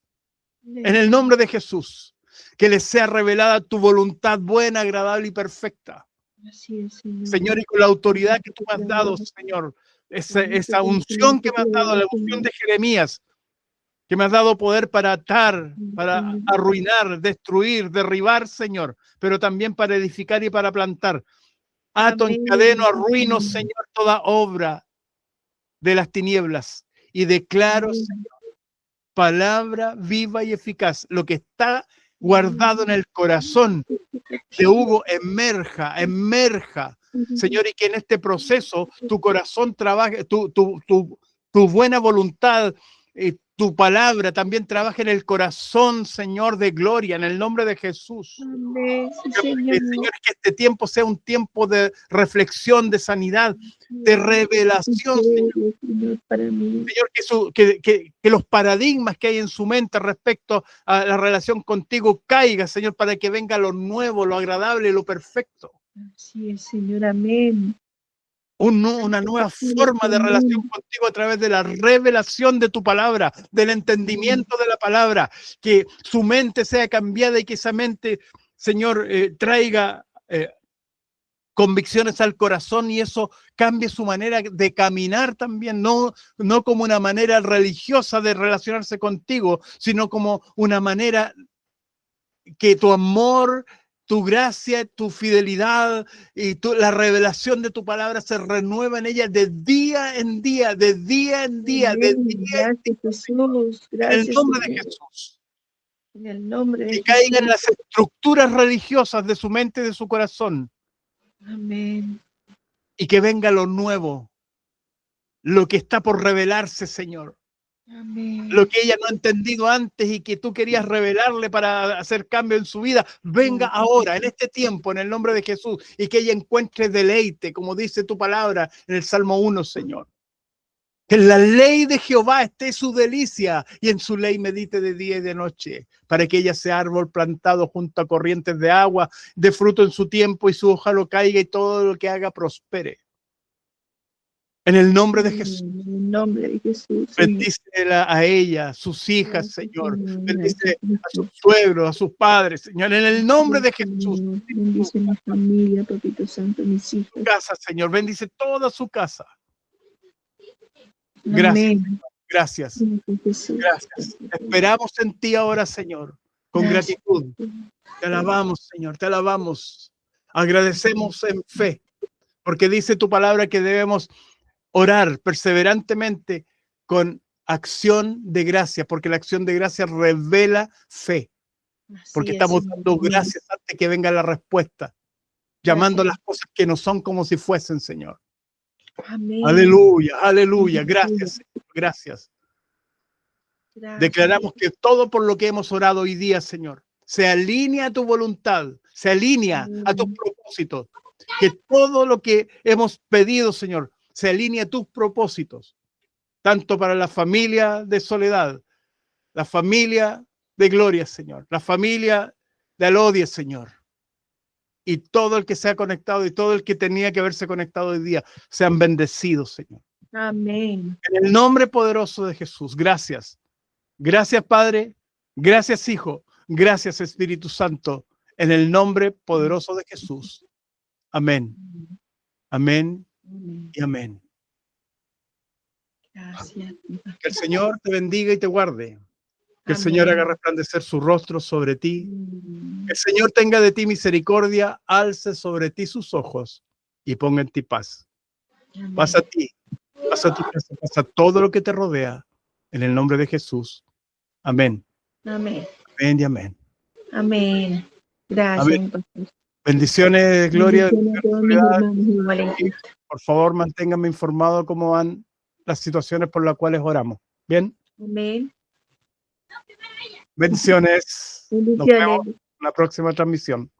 A: En el nombre de Jesús, que les sea revelada tu voluntad buena, agradable y perfecta.
B: Así es, Señor.
A: Señor, y con la autoridad que tú me has dado, Señor, esa unción que me has dado, la unción de Jeremías, que me has dado poder para atar, para arruinar, destruir, derribar, Señor, pero también para edificar y para plantar. Ato, encadeno, arruino, Señor, toda obra de las tinieblas y declaro, Señor, palabra viva y eficaz. Lo que está guardado en el corazón de Hugo emerja, Señor, y que en este proceso tu corazón trabaje, tu buena voluntad, tu palabra también trabaje en el corazón, Señor, de gloria, en el nombre de Jesús.
B: Amén,
A: Señor, que este tiempo sea un tiempo de reflexión, de sanidad, de revelación, Señor.
B: Para mí.
A: Señor, que los paradigmas que hay en su mente respecto a la relación contigo caiga, Señor, para que venga lo nuevo, lo agradable, lo perfecto.
B: Así es, Señor, amén.
A: Una nueva forma de relación contigo a través de la revelación de tu palabra, del entendimiento de la palabra, que su mente sea cambiada y que esa mente, Señor, traiga convicciones al corazón y eso cambie su manera de caminar también, no como una manera religiosa de relacionarse contigo, sino como una manera que tu amor, tu gracia, tu fidelidad y la revelación de tu palabra se renueva en ella de día en día, de día en día, de día en día.
B: Jesús. Gracias,
A: en el nombre de
B: Señor.
A: Jesús.
B: En el nombre de
A: que
B: Jesús.
A: caigan las estructuras religiosas de su mente y de su corazón.
B: Amén.
A: Y que venga lo nuevo, lo que está por revelarse, Señor.
B: Amén.
A: Lo que ella no ha entendido antes y que tú querías revelarle para hacer cambio en su vida, venga ahora, en este tiempo, en el nombre de Jesús, y que ella encuentre deleite, como dice tu palabra en el Salmo 1, Señor. Que en la ley de Jehová esté su delicia y en su ley medite de día y de noche, para que ella sea árbol plantado junto a corrientes de agua, de fruto en su tiempo y su hoja no caiga y todo lo que haga prospere. En el nombre de Jesús.
B: En el nombre de Jesús.
A: Bendícela a ella, a sus hijas, Señor. Bendice a sus suegros, a sus padres, Señor. En el nombre de Jesús.
B: Bendice mi familia, Papito Santo, mis hijos.
A: Su casa, Señor. Bendice toda su casa. Gracias.
B: Amén.
A: Gracias.
B: Jesús.
A: Gracias. Esperamos en ti ahora, Señor, con
B: Gracias.
A: gratitud. Te alabamos, Señor, te alabamos. Agradecemos en fe, porque dice tu palabra que debemos orar perseverantemente con acción de gracia, porque la acción de gracia revela fe, porque estamos dando gracias antes que venga la respuesta, llamando las cosas que no son como si fuesen, Señor.
B: Amén.
A: Aleluya, aleluya. Gracias, Señor, gracias.
B: Gracias.
A: Declaramos que todo por lo que hemos orado hoy día, Señor, se alinea a tu voluntad, se alinea a tus propósitos. Que todo lo que hemos pedido, Señor, se alinea a tus propósitos, tanto para la familia de Soledad, la familia de Gloria, Señor, la familia de Alodie, Señor, y todo el que se ha conectado y todo el que tenía que haberse conectado hoy día, sean bendecidos, Señor.
B: Amén.
A: En el nombre poderoso de Jesús, gracias. Gracias, Padre. Gracias, Hijo. Gracias, Espíritu Santo. En el nombre poderoso de Jesús. Amén. Amén
B: Amén.
A: y amén.
B: Gracias.
A: Que el Señor te bendiga y te guarde. Que el
B: Amén.
A: Señor haga resplandecer su rostro sobre ti.
B: Mm.
A: Que el Señor tenga de ti misericordia, alce sobre ti sus ojos y ponga en ti paz.
B: Amén.
A: Pasa a ti, pasa a tu casa, pasa a todo lo que te rodea. En el nombre de Jesús. Amén.
B: Amén.
A: Amén y amén.
B: Amén. Gracias.
A: Amén.
B: Pastor.
A: Bendiciones, Gloria.
B: Bendiciones a todos mis
A: Soledad.
B: hermanos igual en Cristo.
A: Por favor, manténganme informado cómo van las situaciones por las cuales oramos. ¿Bien?
B: Amén.
A: Bendiciones. Nos vemos
B: Bendiciones.
A: en la próxima transmisión.